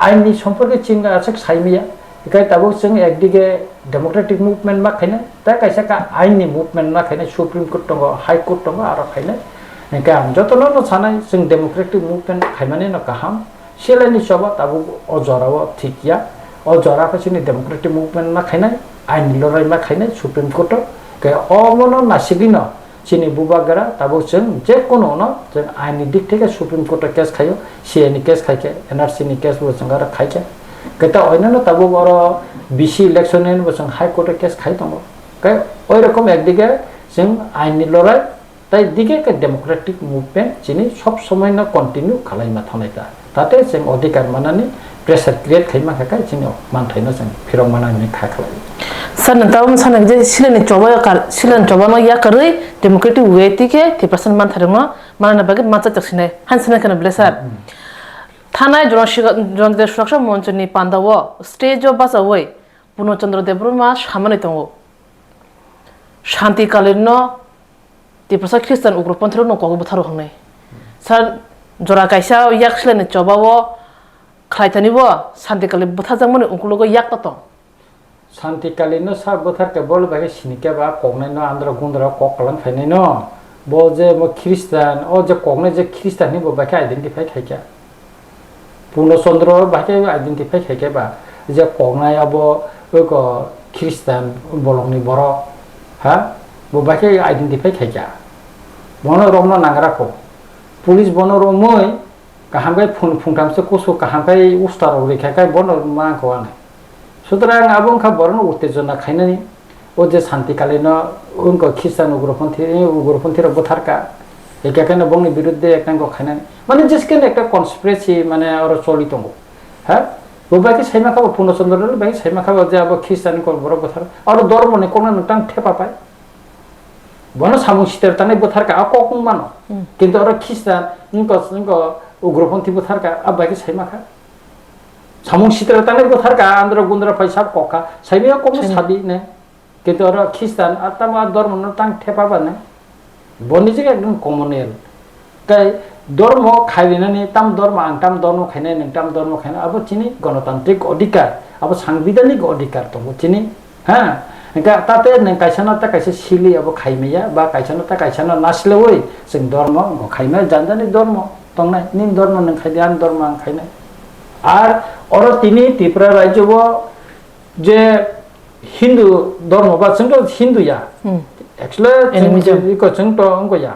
আইননি সম্পর্কে চিন্তা আছে সাইমিয়া একাই তাবো जों একদিকে ডেমোক্রেটিক মুভমেন্ট মা খাইনা তা কাইসা কা আইননি মুভমেন্ট মা খাইনা সুপ্রিম কোর্ট দङ হাই কোর্ট দङ আর খাইনা একা আম যতনো ছানাই जों ডেমোক্রেটিক মুভমেন্ট খাইমানে ন কাহাম সেলানি সবা তাবো অজরাও ঠিকিয়া অজরা ফাসিনি ডেমোক্রেটিক মুভমেন্ট মা খাইনা আইন লড়াই মা খাইনা সুপ্রিম কোর্ট কে অমনো নাসিগিন চিনি বুবাগরা তাবো जों যে কোনো ন जों আইনি দিক থেকে সুপ্রিম কোর্টে কেস খাইও সিএনি কেস খাইকে এনআরসি নি কেস বো जों আর খাইকে কেতা অন্যান্য তাবো বড় বিসি ইলেকশনের বো जों হাই কোর্টে কেস খাই দङ কে ওই রকম একদিকে जों আইনি লড়াই তাই দিকে কে ডেমোক্রেটিক মুভমেন্ট চিনি সব সময় না কন্টিনিউ খালাইমা থানাইতা তাতে जों অধিকার মানানি প্রেসার ক্রিয়েট খাইমা খাকাই চিনি মানথাইনো जों ফিরং মানানি খাখালাই San tahu misalnya je silen coba no ya kerei demokratik weti ke ti persen man thareng no mana baget maca chaksine hansine kana blesar thanai jon de suraksa monch ni pandawo stage of bas away Puno Chandra Debruma samane tongo shanti kalin no ti persen Kristen ugroponthro no ko butharo hongnai sar jora kaisa yak silen coba wo khlaitani bo shanti kalin buthajang mone ungkulogo yak to শান্তিকালীন সার বথার কেবল ভাগে সিনিকে বা কগনাই ন André গুন্দ্রা ককলান ফাইনাই ন বো যে মো খ্রিস্টান ও যে কগনাই যে খ্রিস্টান নি বো বাকে আইডেন্টিফাই খাইকা পূর্ণচন্দ্র বাকে আইডেন্টিফাই খাইকা বা যে কগনাই আবো ওক খ্রিস্টান বলংনি বড় হ্যাঁ বো বাকে আইডেন্টিফাই খাইকা বন রমন নাংরাখো পুলিশ বন রমই কাহামগাই ফুংটামসে কোসো কাহামগাই উস্তার রেখাকাই বন মাখো আনে সুতরাং আবংখা বরণ উত্তেজনা খাইনানি ও যে শান্তিকালীন উনক খ্রিস্টান উগ্রপন্থীর বথারকা একাখানে বংনি বিরুদ্ধে একনাঙ্গ খাইনানি মানে যেসকেন একটা কনস্পিরেসি মানে আরো চলি দङ হ্যাঁ ববাকি সাইমা খাবো পূর্ণচন্দ্র বাকি সাইমা খাবো যে আবো খ্রিস্টান কর বড় বথার আর ধর্মনে কোন নটাং ঠেপা পায় বন সামুং সিতের তানে বথারকা আ ককং মানো কিন্তু আর খ্রিস্টান উনক উগ্রপন্থী বথারকা আবাকি সাইমা খা সামুং সিতের তানে বথারকা আন্দ্র গুন্দ্রা পয়সা ককা সাইমিয়া কম সাদি নে কিন্তু আর খ্রিস্টান আর তামা ধর্ম নটাং ঠেপা বানে বনিজে একদম কমনের তাই ধর্ম খাইনানি তাম ধর্ম আং তাম ধর্ম খাইনাই নং তাম ধর্ম খাইনা আবো চিনি গণতান্ত্রিক অধিকার আবো সাংবিধানিক অধিকার তো চিনি হ্যাঁ একা তাতে নং কাইসানাতা কাইসা সিলি আবো খাইমেয়া বা কাইসানাতা কাইসানা নাসলে ওই जों ধর্ম খাইমা জানজানি ধর্ম তংনাই নিম ধর্ম নং খাইদি আন ধর্ম আং খাইনাই আর অর তিনি ত্রিপুরা রাজ্য যে হিন্দু ধর্ম বা जों তো হিন্দুয়া एक्चुअली जों तो अंगया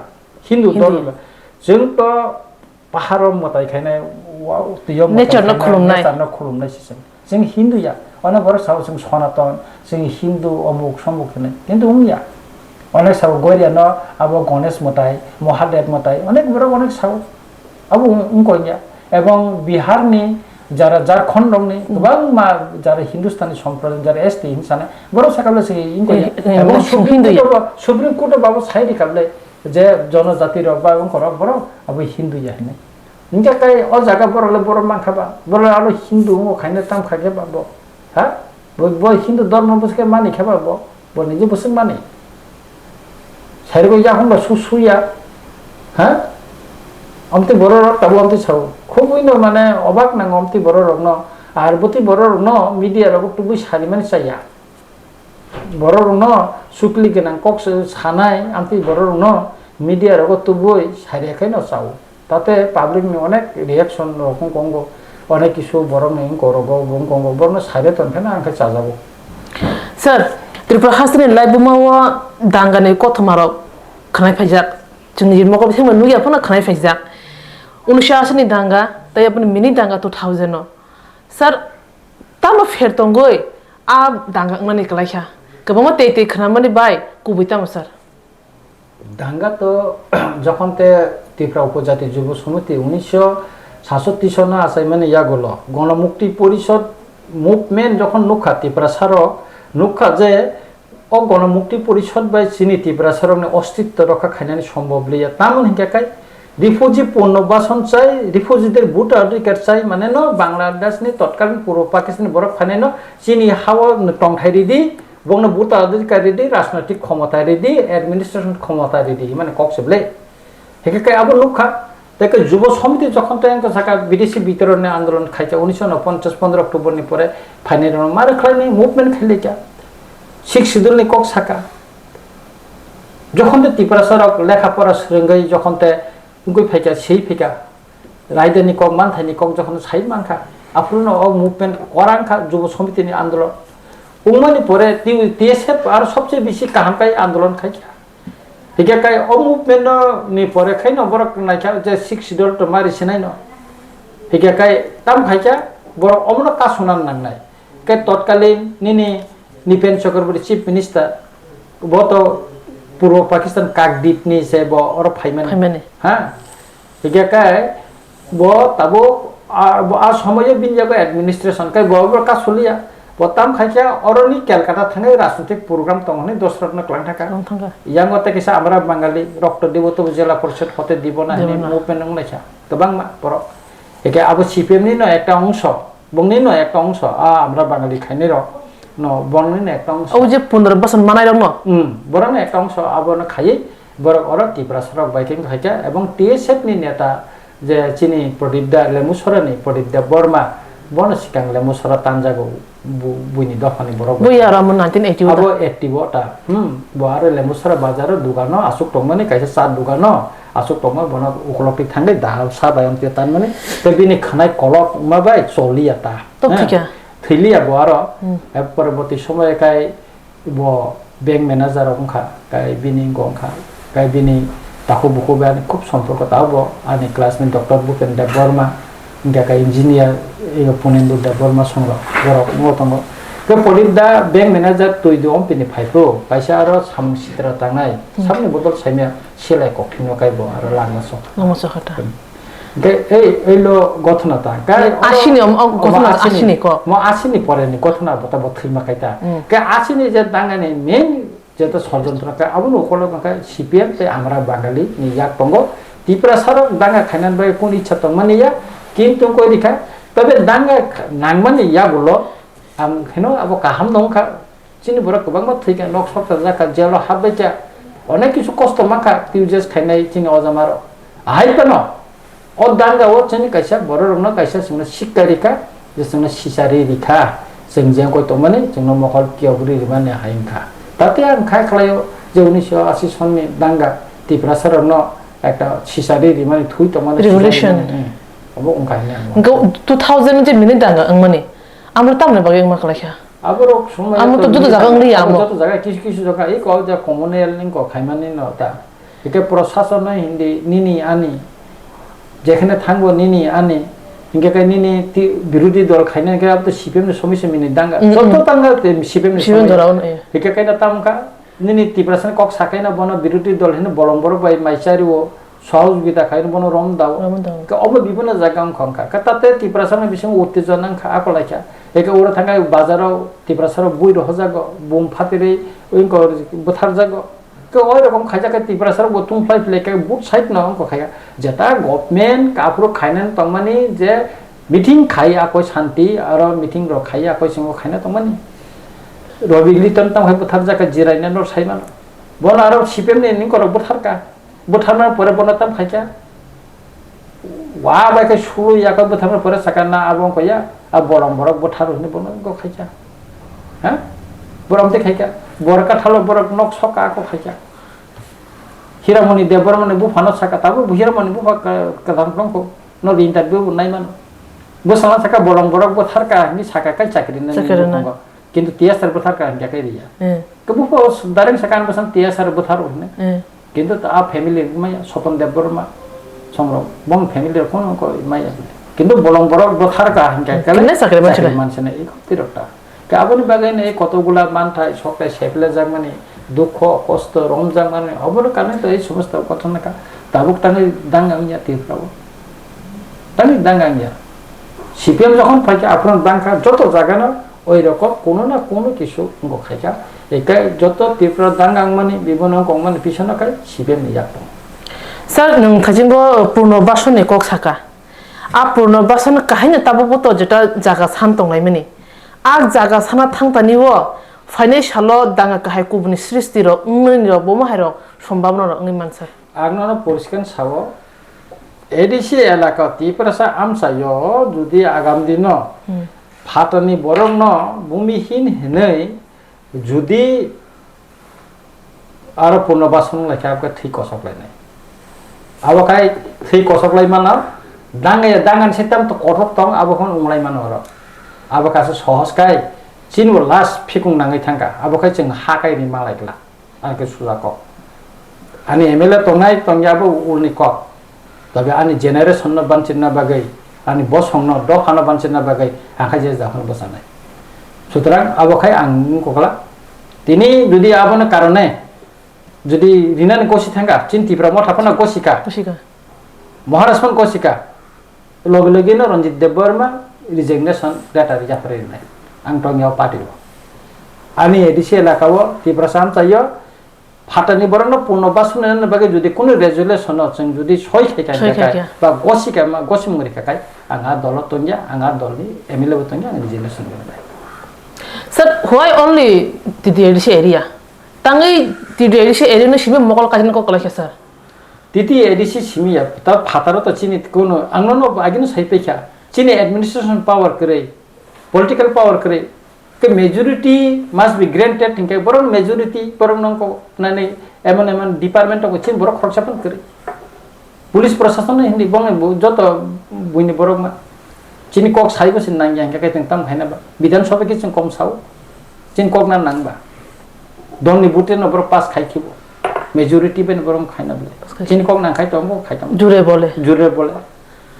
हिंदू धर्म जों तो पाहार मताय खायनाय तियो नेचर न खुलुमनाय जों हिंदुया अने बर साव जों सनातन जों हिंदू अमुक समुक ने किन्तु उंया अनेक साव गयरिया न आबो गणेश मताय महादेव मताय अनेक बर अनेक साव आबो उंगया एवं बिहारनि যারা ঝাড়খণ্ডনি গোবাং মা যারা হিন্দুস্তানি সম্প্রদায় যারা এসটি হিংসানে বড় সাকালে সে এবং সুপ্রিম কোর্ট বাবু সাইডি কাবলে যে জনজাতির বা কর বড় আবু হিন্দু ইয়াহিনে ইনকা কাই অ জায়গা বড়লে বড় মান খাবা বড় আলো হিন্দু ও খাইনে তাম খাগে বাব হ্যাঁ বই হিন্দু ধর্ম বসকে মানি খাবা ব নিজে বসে মানি সাইরগো ইয়া হন সুসুয়া হ্যাঁ আমতি বড় তাবু আমতি ছাও খুবই ন মানে অবাক না আমতি বড় রগ্ন আর বতি বড় রগ্ন মিডিয়া রগ টুবুই সারিমানি চাইয়া বড় রগ্ন সুকলি কেনাং কক সানাই আমতি বড় রগ্ন মিডিয়া রগ টুবুই সারিয়াখাই ন চাও তাতে পাবলিক নি অনেক রিঅ্যাকশন রকম কঙ্গ অনেক কিছু বড় নেই করগ বং কঙ্গ বড় সারে তনফেনা আংকে চাজাবো স্যার ত্রিপুরা হাসিনি লাইবুমাওয়া দাঙ্গানি কথমারো খানাই ফাইজাক जोंनि मगल बिथांमोन नुया फना खानाय फाइजाक 1980 नि Danga tai apni mini danga 2000 no sir tamo fer tongoi a danga mani kalaikha kabama te khnamani bai kubita sir দাঙ্গা তো যখন তে ত্রিপুরা উপজাতি যুব সমিতি 1967 সনে আসাই মানে ইয়াগুলো গণমুক্তি পরিষদ মুভমেন্ট যখন নুখা ত্রিপুরা সারক নুখা যে ও গণমুক্তি পরিষদ বাই চিনি ত্রিপুরা সারক অস্তিত্ব রক্ষা খাইনানি সম্ভব লিয়া তামন হিংকাকাই রিফিউজি পুনর্বাসন চাই রিফিউজিদের ভোট অধিকার চাই মানে ন বাংলাদেশনি তৎকালীন পূর্ব পাকিস্তানি বরফ ফানে ন চিনি হাওয়া টংথাই দি বংন ভোট অধিকার দি রাজনৈতিক ক্ষমতা রেডি অ্যাডমিনিস্ট্রেশন ক্ষমতা রেডি মানে কক্সেবলে হেকে আবার নুখা দেখে যুব সমিতি যখন তো থাকা বিদেশি বিতরণে আন্দোলন খাইছে 1949 15 অক্টোবর নি পরে ফাইনাল মারে খাইনি মুভমেন্ট খেলে যা শিখ শিদুল নি কক সাকা যখন তো ত্রিপুরা সরক লেখাপড়া সঙ্গে যখন তে উঙ্গুই ফাইকা সেই ফিকা রাইদানি কক মানথাইনি কক যখন সাইড মানখা আপন ও মুভমেন্ট করাংখা যুব সমিতি নি আন্দোলন উমানি পরে টিএসএফ আর সবচেয়ে বেশি কাহামকাই আন্দোলন খাইছা হিকাকাই ও মুভমেন্ট নি পরে খাই ন বড় নাইখা যে শিখ শিদল তো মারি সিনাই ন হিকাকাই তাম খাইছা বড় অমন কাসুনান নাংনাই কে তৎকালীন নিপেন চক্রবর্তী চিফ মিনিস্টার বত পূর্ব পাকিস্তান কাকদ্বীপ নি সে ব অর ফাইমানে হ্যাঁ হিকাকাই ব তাবো আর সময়ে বিন যাবে অ্যাডমিনিস্ট্রেশন কাই বড় কাজ চলিয়া বতাম খাইছা অরনি ক্যালকাটা থাঙ্গে রাজনৈতিক প্রোগ্রাম তংনি দশরত্ন ক্লান থাকা ইয়াংতে কিসা আমরা বাঙালি রক্ত দিব তো জেলা পরিষদ হতে দিব না মুভমেন্ট নাইছা গোবাং মা বড় একে আবো সিপিএম নি ন একটা অংশ বংনি ন একটা অংশ আমরা বাঙালি খাইনি র ন বংনি ন একটা অংশ ও যে 15 বছর মানাই রং ন বড় না একটা অংশ আবো না খাই বড় অর ত্রিপুরা সরক বাইকিং খাইছা এবং টিএসএফ নি নেতা যে চিনি প্রদীপদা লেমুসরানি প্রদীপদা বর্মা বন সিকাং লেমুসরা তানজাগো বুইনি দফানি বড় বুই আর আমন 1980 আবো 80 বটা ব আর লেমুসরা বাজার দোকান আসুক টংমানি কাইছে চার দোকান আসুক টংমা বন উকলকটি থাঙ্গে দাল সা বায়ন তে তান মানে তে বিনি খানাই কলক মাবাই চলিয়া তা তো ঠিকা থিলিয়া ব আর পরবর্তী সময় কাই ব ব্যাংক ম্যানেজার অংখা কাই বিনি গংখা কাই বিনি তাকো বুকো বান খুব সম্পর্ক তাবো আনি ক্লাসমেট ডক্টর ভূপেন্দ্র বর্মা ইনকা ইঞ্জিনিয়ার এই পুনেন্দু দা বর্মা সংগ বড় মতঙ্গ কে পরিদা ব্যাংক ম্যানেজার তুই দম পিনি ফাইফো পয়সা আর সামসিত্রা তাংনাই সামনে বদল সাইমিয়া সেলাই কঠিনো কাইবো আর লাগমাসো নমস্য হটা কে এই লো গঠনা তা কাই আসিনি গঠনা আসিনি ক ম আসিনি পরেনি গঠনা বতা বথিমা কাইতা কে আসিনি যে দাঙ্গানি মেন যেটা ষড়যন্ত্র কা আবুন ওকল কা সিপিএম তে আমরা বাঙালি নিয়াক টঙ্গ ত্রিপুরা সারক দাঙ্গা খাইনান বাই কোন ইচ্ছা তংমানিয়া কিন্তু কই দিখা তবে দাঙ্গা নাংমানি ইয়া বলো আম হেনো আবো কাহাম নংখা চিনি বড় গোবাং মা থৈকা নক সপ্তাহ জাকা জেল হাববাইকা অনেক কিছু কষ্ট মাখা টিউজেস খাইনাই চিনি অজামার আইপানো ও দাঙ্গা ও চিনি কাইসা বড় রংন কাইসা সিংনা শিকারিকা যে সিংনা সিসারি রিখা जों जे কই তমানে जोंनो মহল কিয়গুরি মানে হাইনখা তাতে আম খাই খালাयो যে 1980 সনে দাঙ্গা ত্রিপুরা সারন একটা সিসারি রিমানি থুই তমানে revolution abo ongkaina go 2000 je minute danga angmani amra tamne bagi ma kalaikha aboro সময় আমি তো যত জায়গা ngri amo যত জায়গা কিছু কিছু জায়গা এই কও যে কমুনাল লিংক খাইমানি নতা এটা প্রশাসন হিন্দি নিনি আনি যেখানে থাকবো নিনি আনি ইনকে কাই নিনি বিরোধী দল খাইনা কে আব তো সিপিএম এর সমস্যা মিনি দাঙ্গা যত দাঙ্গা সিপিএম এর ধরাও একে কাইনা তামকা নিনি ত্রিপুরাসন কক সাকাইনা বন বিরোধী দল হেন বলম্বর বাই মাইচারিও সহযোগিতা খাইন বন রম দাও কে অব বিভিন্ন জায়গা খংখা কা তাতে ত্রিপুরাসন বিষয় উত্তেজনা খা আকলাইখা একে ওরা থাকা বাজারও ত্রিপুরাসর বুই রহজাগ বুম ফাতিরে ওইন বথার জাগ কে ওই রকম খাইজাকে ত্রিপুরাসর বতুম ফ্লাই ফ্লেকে বুট সাইড না অঙ্ক খাইয়া যেটা গভর্নমেন্ট কাপুর খাইনান তংমানি যে মিটিং খাই আকই শান্তি আর মিটিং র খাই আকই সিংহ খাইনা তংমানি রবিগ্লিতন তাম হয় বথার জায়গা জিরাইনা নর সাইমান বন আর সিপিএম নি কর বথারকা বথারমার পরে বনতাম খাইকা ওয়া বাইকে শুরু ইয়াকই বথারমার পরে সাকানা আবং কইয়া আর বরম বরক বথার হইনি বন গো খাইকা হ্যাঁ বরমতে খাইকা বরকা ঠালো বরক নক সকা আকো খাইকা হিরামণি দেববর্মনে বুফানো সাকা তাবো হিরামণি বুফা কাদাম কংকো নো ইন্টারভিউ নাই মান বসানা সাকা বরম বরক বথারকা নি সাকা কাই চাকরি না কিন্তু তিয়াসার বথারকা গাকাই রিয়া কে বুফা দারেন সাকান বসান তিয়াসার বথার হইনে কিন্তু তা ফ্যামিলি মাই সপন দেববর্মা সংগ্রাম বং ফ্যামিলির কোন কই মাইয়া কিন্তু বলং বরক বথারকা হিংকা কেনে চাকরি মানছে এই তিরটা কে আবনি বাগাই এই কতগুলা মানথাই সকালে সেপলে যাক মানে দুঃখ কষ্ট রমজান মানে অবর কারণে তো এই সমস্ত ঘটনা তাবুক টানি দাঙ্গাইয়া তিরপ্রাও টানি দাঙ্গাইয়া সিপিএম যখন ফাইকে আপনার দাঙ্গা যত জায়গা না ওই রকম কোনো না কোনো কিছু খাইকা একাই যত ত্রিপুরা দাঙ্গা মানে বিভিন্ন মানে পিছনে খাই সিপিএম নিয়ে যাক স্যার নং থাজিঙ্গ পুনর্বাসনে কক সাকা আ পুনর্বাসন কাহিনী তাবুবত যেটা জায়গা সান তংলাই মানে আগ জায়গা সানা থাংতানিও ফাইনাই সালো দাঙ্গা কাহাই কুবনি সৃষ্টির উন্নয়ন বোমাহাইর সম্ভাবনা রঙি মানসার আগনানো পরিষ্কার সাব এডিসি এলাকা ত্রিপুরা আমসায় যদি আগাম দিন ফাটানি বরং ন ভূমিহীন হেনে যদি আর পুনর্বাসন লেখা আপনার ঠিক কসকলাই নাই আবকাই ঠিক কসকলাই মানা দাঙ্গান সেটাম তো কঠোর তং আবখন উমলাই মানো আর আবকাছে সহজকাই চিনবো লাস্ট ফিকুং নাঙै থাকা আবকাই जों हाकायनि मालायग्ला आंखौ सुजाक आंनि एमएलए तंनाय तंयाबो उलनि कक तबे आंनि जेनारेशन न बानचिना बागै आंनि बसंग न दखाना बानचिना बागै आखाय जे जाखन बसानाय सुतरां आबखाय आं ककला तिनि जुदि आबनो कारणे जुदि रिनानि गसि थांगा चिन्तिफ्रा मथाफना गसिका महाराजफोन गसिका लगे लगेनो रंजित देबबर्मा रिजिगनेशन लेटार जाफरेनाय आं तंयाव पार्टी आंनि एडिसि एलाकाव ত্রিপুরা চাইयो फाटानि बरन पुनर्बासन बागै जुदि कोनो रेजुलेशन जों जुदि सय खायखाय बा गसिका गसिमुरि खाय आंहा दल तंया आंहा दलनि एमएलए तंया आं रेजुलेशन गबाय sir why only the ADC area तांगै दी एडिसि एरिया न सिमे मकल काजिन को कलेक्शन सर तिती एडिसि सिमिया त फाटारो त चिनि कोनो आंनो आगिनो साइपेखा चिनि एडमिनिस्ट्रेशन पावर करे पॉलिटिकल पावर करे के majority must be granted think बरं मेजॉरिटी बरं नंको नानै एमन डिपार्टमेंट को चिन बरं खरसापन करे पुलिस प्रशासन हिंदी बंग जत बुइनि बरं मा चिनि कक साइबो सिन नांग यांगा के तंग हायना बा विधानसभा के चिन कम साव चिन कक ना नांगबा दननि बुटे न बरं पास खाइखिबो मेजॉरिटी बेन बरं खायना बले चिन कक ना खाइ तंगो खाइतम जुरे बोले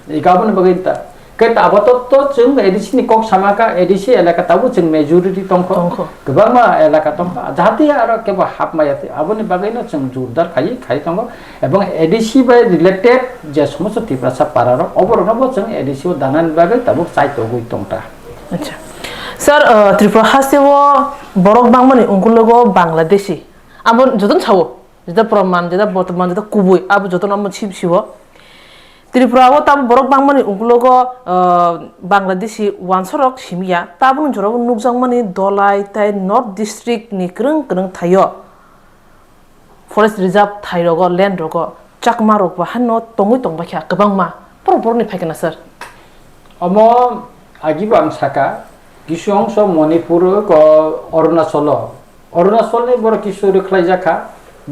ए गाबन बगैता के ताबत तो जों एडिसिनि कक सामाका एडिसि एलाका ताबो जों मेजॉरिटी तंखो गोबांमा एलाका तंखो जाहाथे आरो केबो हाबमायाते आबनि बागैनो जों जोरदार खाइ तंगो एबं एडिसि बाय रिलेटेड जे समस्त ত্রিপুরা पारारो अबरनबो जों एडिसि दानानि बागै ताबो चाइतो गय तंता अच्छा सर ত্রিপুরা हासेवो बरक बांगमानि उंगुलगो बांग्लादेशी आबो जतन छावो जेदा प्रमाण जेदा बर्तमान जेदा कुबुय आबो जतन आम छिबसिवो त्रिपुराव ताब बरक बांगमानि उंगुलगो बांग्लादेशी वानसरक सिमिया ताबुन जराव नुकजांमानि दलाय ताय नर्थ डिस्ट्रिक्ट नि क्रं थायो फरेस्ट रिजर्व थायरगो लैंड रगो चाकमा रग बाहानो तंगै तंबाख्या गोबांमा परबरनि फायगोना सर अमो आगिबो आं साका किसु अंश मणिपुर अरुणाचलनि बर किसु रख्लाय जाखा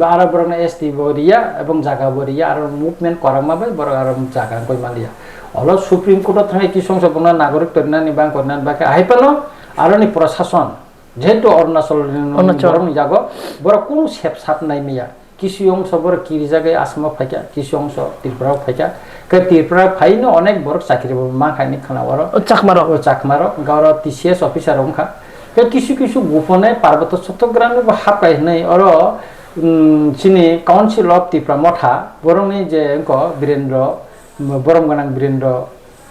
बारा बरना एसटी बरिया एवं जागा बरिया आरो मुभमेंट करांमाबे बर आरो जागा गय मालिया अल सुप्रीम कोर्ट थानाय किसु अंश बंगला नागरिक तरनानि बां करनानि बाके आइपानो आरो नि प्रशासन जेहेतु अरुणाचल जागो बर कोनो सेपसाप नाय मिया किसु अंश बर किरि जागाय आसामाव फायका किसु अंश त्रिपुराव फायका के त्रिपुरा फाइनो अनेक बर चाकरि मा खायनि खानावर चाकमारो गावर टीसीएस ऑफिसर हमखा के किसु गुफने पार्वत चट्टग्रामनि हापाय नै अरो चिनी काउंसिल ऑफ त्रिपुरा मठा बरंनि जे अंक वीरेंद्र बरमगनां वीरेंद्र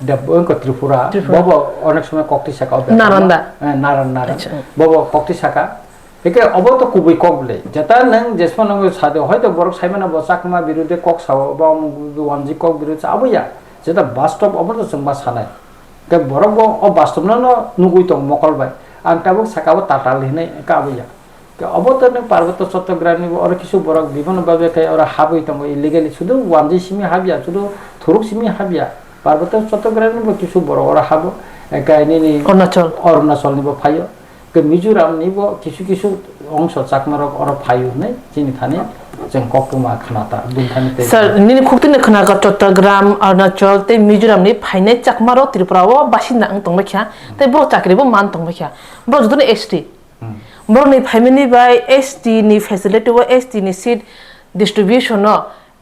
देव अंक त्रिपुरा बबो अनेक समय कक्ति शाखा नारायण बबो कक्ति शाखा एके अब तो कुबै कबले जता नों जेसमा नों सादे हयतो बरक साइमाना बसाकमा बिरुदे कक साव बा वानजि कक बिरुद आबैया जेता बास्तव अब तो जों मा सानाय के बरक अ बास्तव न नुगुइ तो मकलबाय आं ताबो साकाबो ताताल हिनै का आबैया अब तो नों पार्वत चट्टग्रामनि और किसु बरक विभिन्न बाबे खाय और हाबै तंग इलिगेली सुदु वानजि सिमि हाबिया सुदु थुरुक सिमि हाबिया पार्वत चट्टग्रामनि किसु बरक और हाबो एकाइनि अरुणाचलनि बो फायो के मिजोरामनि बो किसु अंश चाकमारक और फायो नै जिनि थाने जों कक्टुमा खानाता बुनथानि सर निनि खुक्तिनि खानागा चट्टग्राम अरुणाचल ते मिजोरामनि फाइनाय चाकमारो त्रिपुराव बासिना आं तंबाख्या ते बो चाकरिबो मान तंबाख्या बो जदुनि एसटी बरनि फाइमिनि बाय एसटी नि फेसिलिटी व एसटी नि सीट डिस्ट्रीब्यूशन नो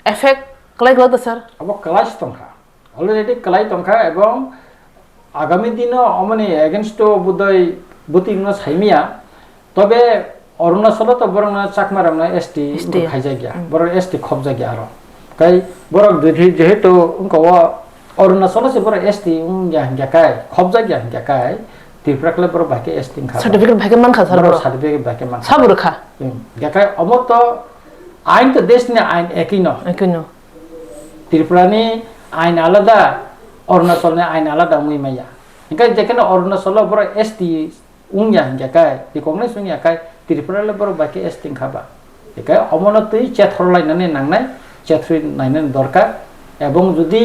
इफेक्ट क्लाइगला द सर अब क्लास तंखा অলরেডি কালাই টংখা এবং আগামী দিনও অমনি এগেনস্ট বুদয় বুতিংনো সাইমিয়া তবে অরুণাচল তো বরং চাকমা রামনা এসটি খাইজাই গিয়া বরং এসটি খবজা গিয়া আরো কাই বরং যেহেতু অরুণাচল সে বরং এসটি গিয়া কাই খবজা গিয়া কাই ত্রিপুরাকলে বরং বাকি এসটি খা সার্টিফিকেট ভাগে মান খাসার বরং সার্টিফিকেট বাকি মান সাবুর খা গিয়া কাই অমত আইন তো দেশ নে আইন একই ন ত্রিপুরানি আইন আলাদা অরুণাচলনি আইন আলাদা মুইমাইয়া ইনকাই যেখানে অরুণাচল বড় এসটি উংয়া হিংকাই রিকগনাইজ উংয়াকাই ত্রিপুরালে বড় বাকি এসটি খাবা একাই অমনতই চেথরলাইনাनै নাংনাই চেথ্রি নাইনাनै দরকার এবং যদি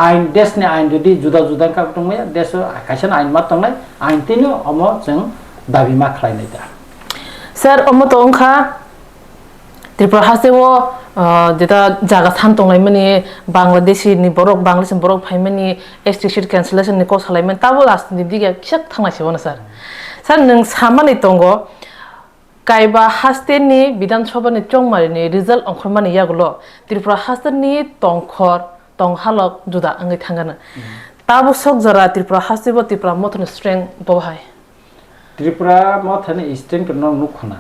আইন দেশनि আইन যদি जुदा जुदा का दंमया देश खायसेन आइन मा तंनाय आइन तिनो अम जों दाबि मा खालायनाय दा सर अम तंखा त्रिपुरा हासेवो जेता जागा सान तंनाय माने बांग्लादेशी नि बरक बांग्लादेश बरक फाइमानि एसटी सीट कैंसिलेशन नि को सालायमन ताबो लास्ट नि दिगा किsak थांनायसेवनो सर सर नों सामानै तंगो काइबा हास्टेनि विधानसभानि चंमारिनि रिजल्ट अंखरमानि यागलो त्रिपुरा हास्टेनि तंखर तंहालक जुदा आंगै थांगानो ताबो सक जरा त्रिपुरा हासेबो त्रिपुरा मथन स्ट्रेंथ बहाय त्रिपुरा मथन स्ट्रेंथ न नुखना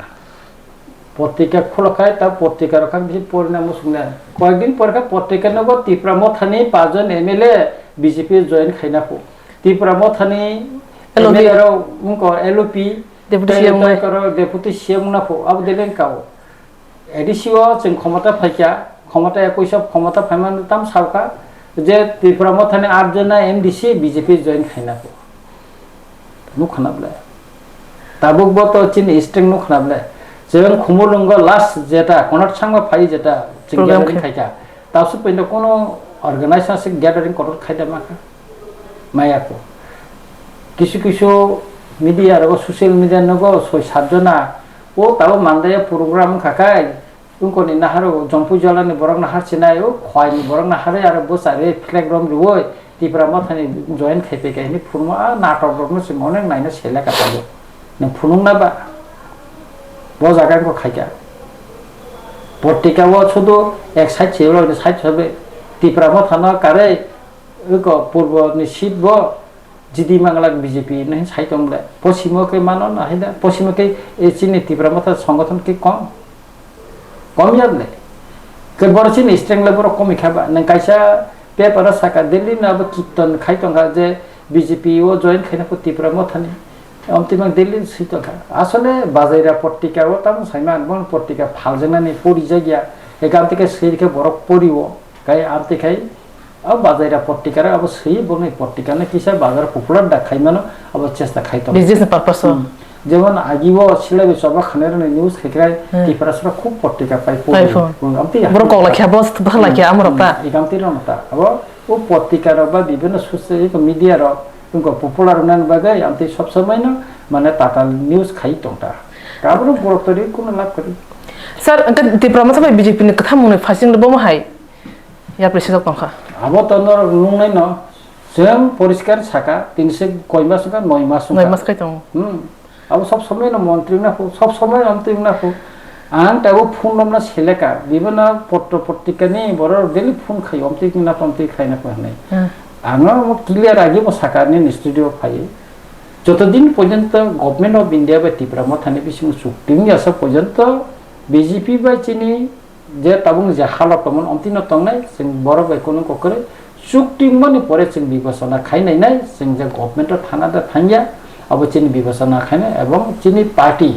पत्रिका खुलखाय ता पत्रिका रखा बिसि परिणाम सुंना कयदिन परखा पत्रिका नगो त्रिपुरा मथनि 5 जन एमएलए बीजेपी जॉइन खाइनाखो त्रिपुरा मथनि एमएलए रो उनको एलओपी डेपुटी सीएम नाखो अब देलेन काव एडिसिओ जों क्षमता फाइका क्षमता 21 क्षमता फाइमान ताम सावका जे त्रिपुरा मथनि 8 जना एमडीसी बीजेपी जॉइन खाइनाखो नुखनाब्ला ताबुकबो तो चिन स्ट्रेंथ नुखनाब्ला जों खुमुलुंग लास्ट जेटा कनट सांगा फाइ जेटा जों गैदारिंग खाइका तासु पेनो कोनो अर्गानाइजेशन गैदारिंग करत खाइदा माखा मायाको किछु किछु मीडिया रो सोशल मीडिया नगो 6-7 जना ओ ताबो मानदाया प्रोग्राम खाखाय उनको नि नाहारो जंपु जलानि बरक नाहार चिनाय ओ खयनि बरक नाहारे आरो बोसारे फ्लैग रम रुवय त्रिपुरा मथनि जॉइन खाइपे गायनि फुरमा नाटक रमनो सिमने नायनो सेला काटायो नों फुनुंनाबा वो जगह को खाइका पत्रिका वो शुद्ध एक साइड सेवलो साइड सबे त्रिपुरा में थाना करे उनको पूर्व निश्चित वो जिदी मंगला बीजेपी नहीं साइड होंगे पश्चिमों के मानो ना है ना पश्चिमों के चीनी त्रिपुरा में था संगठन के कम याद ले के बड़ा चीनी स्ट्रेंग ले बड़ा कम इखाबा न कैसा पेपर साका दिल्ली ना अब कीर्तन खाई तो जे बीजेपी वो जॉइन खाई ना को त्रिपुरा में थाने अंतिम दिल्ली सीटों का आसले बाजारा पत्रिका वो तब साइमान बन पत्रिका फालजनानी पूरी जगह एक आंते के शरीर के बरक पूरी वो कहीं आंते कहीं अब बाजारा पत्रिका रे अब सही बने पत्रिका ने किसा बाजार पॉपुलर दा खाई मानो अब चेष्टा खाई तो बिजनेस पर्पस जेमन आगी वो सिले भी सब खाने रे न्यूज़ खेकराय की परस्पर खूब पत्रिका पाई पूरी अंते बरक कोला क्या बस भला क्या अमरता एक आंते रमता अब वो पत्रिका रे बा विभिन्न सोशल मीडिया रे उनको पॉपुलर नन बगाय आंते सब समय न माने टाटा न्यूज़ खाई तोंटा काबरो बरतरी कोन लाभ करी सर अंत त्रिपुरा में सब बीजेपी ने कथा मुने फासिंग दबो हाय या प्रेसिडेंट तंखा अब तनर नुंगनै न जों परिष्कार साका 300 कय मास का 9 मास खाय तंग अब सब समय न मंत्री ना सब समय मंत्री ना आं ताबो फोन नमना सेलेका विभिन्न पत्र पत्रिकानि बर डेली फोन खाय मंत्री खायना कहनाय आङो क्लियर आगे वो साकारनि स्टूडियो फायो যতদিন পর্যন্ত गवर्नमेंट ऑफ इंडिया बा त्रिपुरा मथानि बिसिम सुक्तिं यासा पर्यंत बीजेपी बा चिनि जे ताबुं जे हालतमन अंतिनो तंनाय जों बर बायखौनो ककरे सुक्तिं माने परे जों विवेचना खायनाय जों जे गवर्नमेंट थाना दा थांया अब चिनि विवेचना खायनाय एवं चिनि पार्टी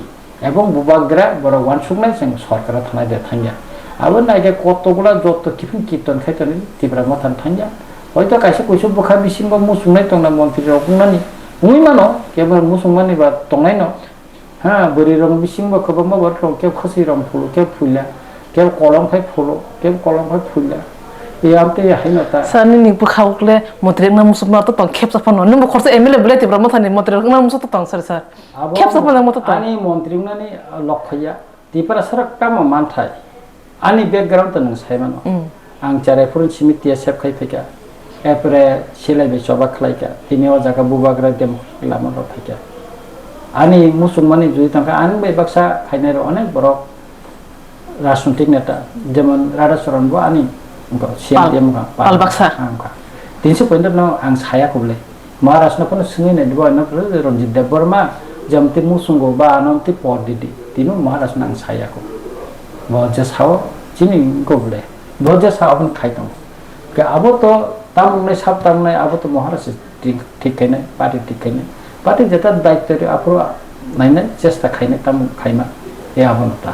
एवं बुबाग्रा बर वानसुकनाय जों सरकार थाना दे थांया अब नायगे कतगुला जत किफिन कीर्तन खायतनि त्रिपुरा मथान थांया হয়তো কাইছে কইছো বখা বিসিংবা মুসুংনাই তংনা মন্ত্রী রকুনানি মুই মানো কেবল মুসুংমানি বা তংনাই ন হ্যাঁ বরি রং বিসিংবা খবমা বার রং কে খসি রং ফুল কে ফুলা কে কলম ফাই ফুলো কে কলম ফাই ফুলা এই আমতে হাইনতা সানি নি বখাউকলে মন্ত্রী না মুসুংমা তো তং খেপ সাফান নম খরছে এমএলএ বলে তিব্রা মথানি মন্ত্রী না মুসু তো তং স্যার স্যার খেপ সাফান মত তো আনি মন্ত্রী নানি লক্ষয়া তিব্রা সরক কাম মানথাই আনি ব্যাকগ্রাউন্ড তং সাইমানো आं चारायपुर समितिया सेब खाइफैका एपरे सिलाइबे सबा खलाइका तिनियाव जागा बुबाग्रा देम लामा रथाइका आनी मुसुलमानी जुदि तंका आन बे बक्सा खाइनाय अनेक बरक राजनैतिक नेता जेमन राधा चरण बो आनी सीएम का पाल बक्सा 300 poin no ang saya ko ble Maharashtra pun sungai ne dua no Ranjit Dev Burma jam ti musungo ba anam ti pod di tinu Maharashtra ang saya ko bo just how chini ko ble bo just how apun khai tong ke abo to tam ne sab tam ne abo to Maharashtra ঠিক খাই নাই party ঠিক খাই নাই party যেটা দায়িত্ব আপু নাই না চেষ্টা খাই নাই তাম খাই মা এ আবনতা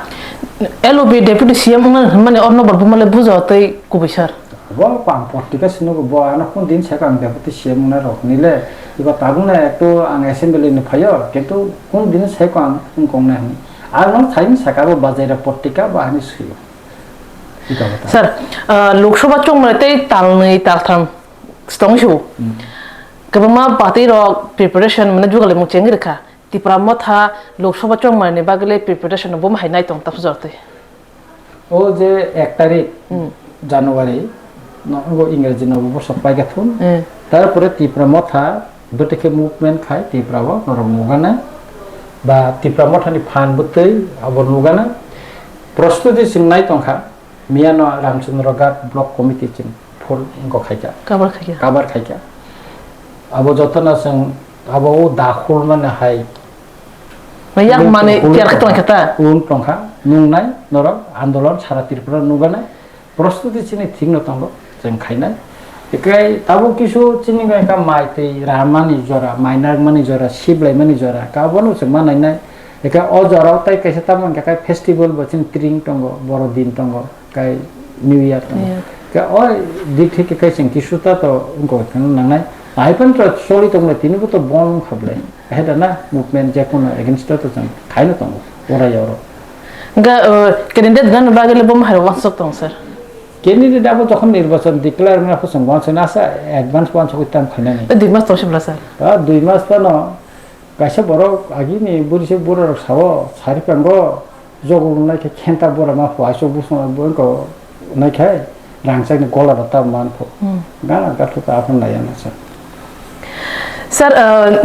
এলওবি ডেপুটি সিএম মানে অন্য বড় মানে বুঝাতেই কবি স্যার বল পাম পত্রিকা সিনো বো আনা কোন দিন সেকাম ডেপুটি সিএম না রক নিলে ইবা তাগুনে একটু আং অ্যাসেম্বলি নি ফাইও কিন্তু কোন দিন সেকাম কোন না নি আর নন থাইন সেকাবো বাজাইরা পত্রিকা বা আমি সুই স্যার লোকসভা চংমাতে তালनै তালথাম stongsu kabama party ro preparation mane jugale mu chengi rekha tipra motha lok sabha chong mane bagale preparation bom hainai tong ta fujorte ও যে 1 তারিখ জানুয়ারি নগো ইংরেজি নববর্ষ পাইগা থুন তারপরে ত্রিপুরা মথা দুটিকে মুভমেন্ট খাই ত্রিপুরাও নরম মুগানা বা ত্রিপুরা মথানি ফান বুতৈ আবর মুগানা প্রস্তুতি সিংনাই তংখা মিয়ানো রামচন্দ্র ঘাট ব্লক কমিটি চিন ফল গখাইকা কাবার খাইকা আবো যতনা সং আবো দাখুল মানে high yang mane tiar ketong kata un tongkha nungnai norok andolon sara Tripura nuganai প্রস্তুতি চিনি ঠিক ন তঙ্গ जों খাইনাই একাই তাবো কিছু চিনি গায়কা মাইতে রামানি জরা মাইনার মানি জরা শিবলাই মানি জরা কাবনো जों মানাইনাই একা অ জরাও তাই কাইসা তামন কাই ফেস্টিভ্যাল বচিন ত্রিং তঙ্গ বড় দিন তঙ্গ কাই নিউ ইয়ার তঙ্গ কা অ দিক থেকে কাইসিং কিছুটা তো উনকো খান নাংনাই আইপন তো সলি তঙ্গ তিনিবো তো বন খাবলে হেদা না মুভমেন্ট যে কোন এগেইনস্ট তো जों খাইনো তঙ্গ ওরা ইয়ারো ga candidate gan bagale bom har wansok tong sir candidate আবো যখন নির্বাচন ডিক্লেয়ার না হচ্ছে গণসেনা আছে অ্যাডভান্স ওয়ান সকিতাম খাইনা নাই 2 মাস তো শিবলা স্যার 2 মাস পানো কাইসা বড় আগিনি বুড়িসে বড় সাও সারি পাঙ্গ জগু নাইকে খেন্তা বড় মা ফাইসো বুসো বনকো নাইখাই রাংসাইনি গলা তা মানফো গানা গাথো তা আপন নাই না sir Sir,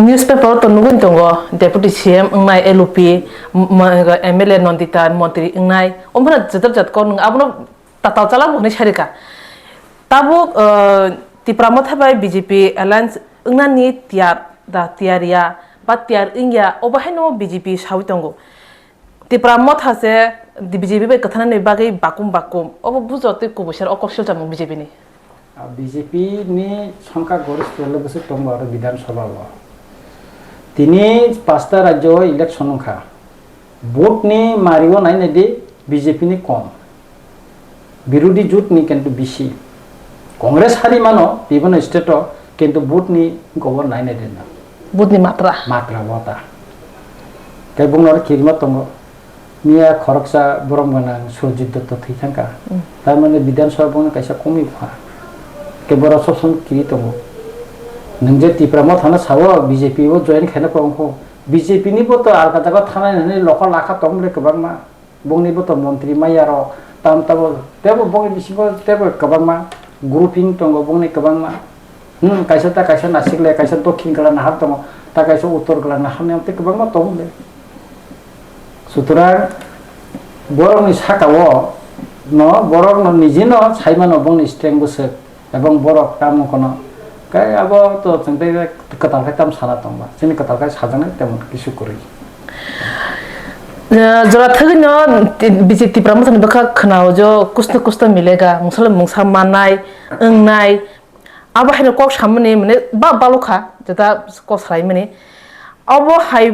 newspaper to nugun tongo deputy CM ngai LOP MLA nondita montri ngai omra jadar jat kon abno tatal chala bone sharika tabo tipramo thabai BJP alliance ngnani tiar da tiaria ba tiar ingia obaheno BJP sawi tongo tipramo thase BJP be kathana ne bagai bakum obo bujote ko bosar okosel jam BJP ni BJP নি সংখ্যা গরিষ্ঠ বসে টংবার বিধানসভা তিনি 5টা রাজ্য election খা vote নি Mario নাই নেদি বিজেপি নি কম বিরোধী জোট নি কিন্তু বেশি কংগ্রেস হারি মানো বিভিন্ন স্টেট কিন্তু ভোট নি গবর নাই নেদি না ভোট নি মাত্রা বতা কে বুংনর কিরমা তঙ্গ মিয়া খরকসা বরমগানা সুরজিৎ দত্ত থৈ থাকা তার মানে বিধানসভা বং কাইসা কমি ফা কেবল সবসময় কিরি তঙ্গ নং যে ত্রিপুরা থানা সাও বিজেপি ও জয়েন খাইনা প্রংখো বিজেপি নিবো তো আলগা জায়গা থানায় নানি লখ লাখা তংলে কবাং মা বংনিবো তো মন্ত্রী মাইয়ার তাম তাবো তেবো বংনি বিসিঙ্গো তেবো কবাং মা গ্রুপিং তঙ্গ বংনি কবাং মা কাইসা নাসিকলে কাইসা দক্ষিণ গলা নাহার তঙ্গ তা কাইসা উত্তর গলা নাহার নেমতে কবাং মা তংলে সুতরাং বরংনি সাকাও ন বরং নিজে ন সাইমানো বংনি স্ট্রেং বসে এবং বড় কাম কোনো কাই আবো তো চিন্তা কতালকাই তাম সারা তংবা চিনি কতালকাই সাজানো তেমন কিছু করি जरा थगन बीजेपी प्रमोशन बखा खनाव जो कुछ तो मिलेगा मुसल मुंसा मानाय अंगनाय अब है कक सामने माने बालुखा जता कक साइ माने अब हाय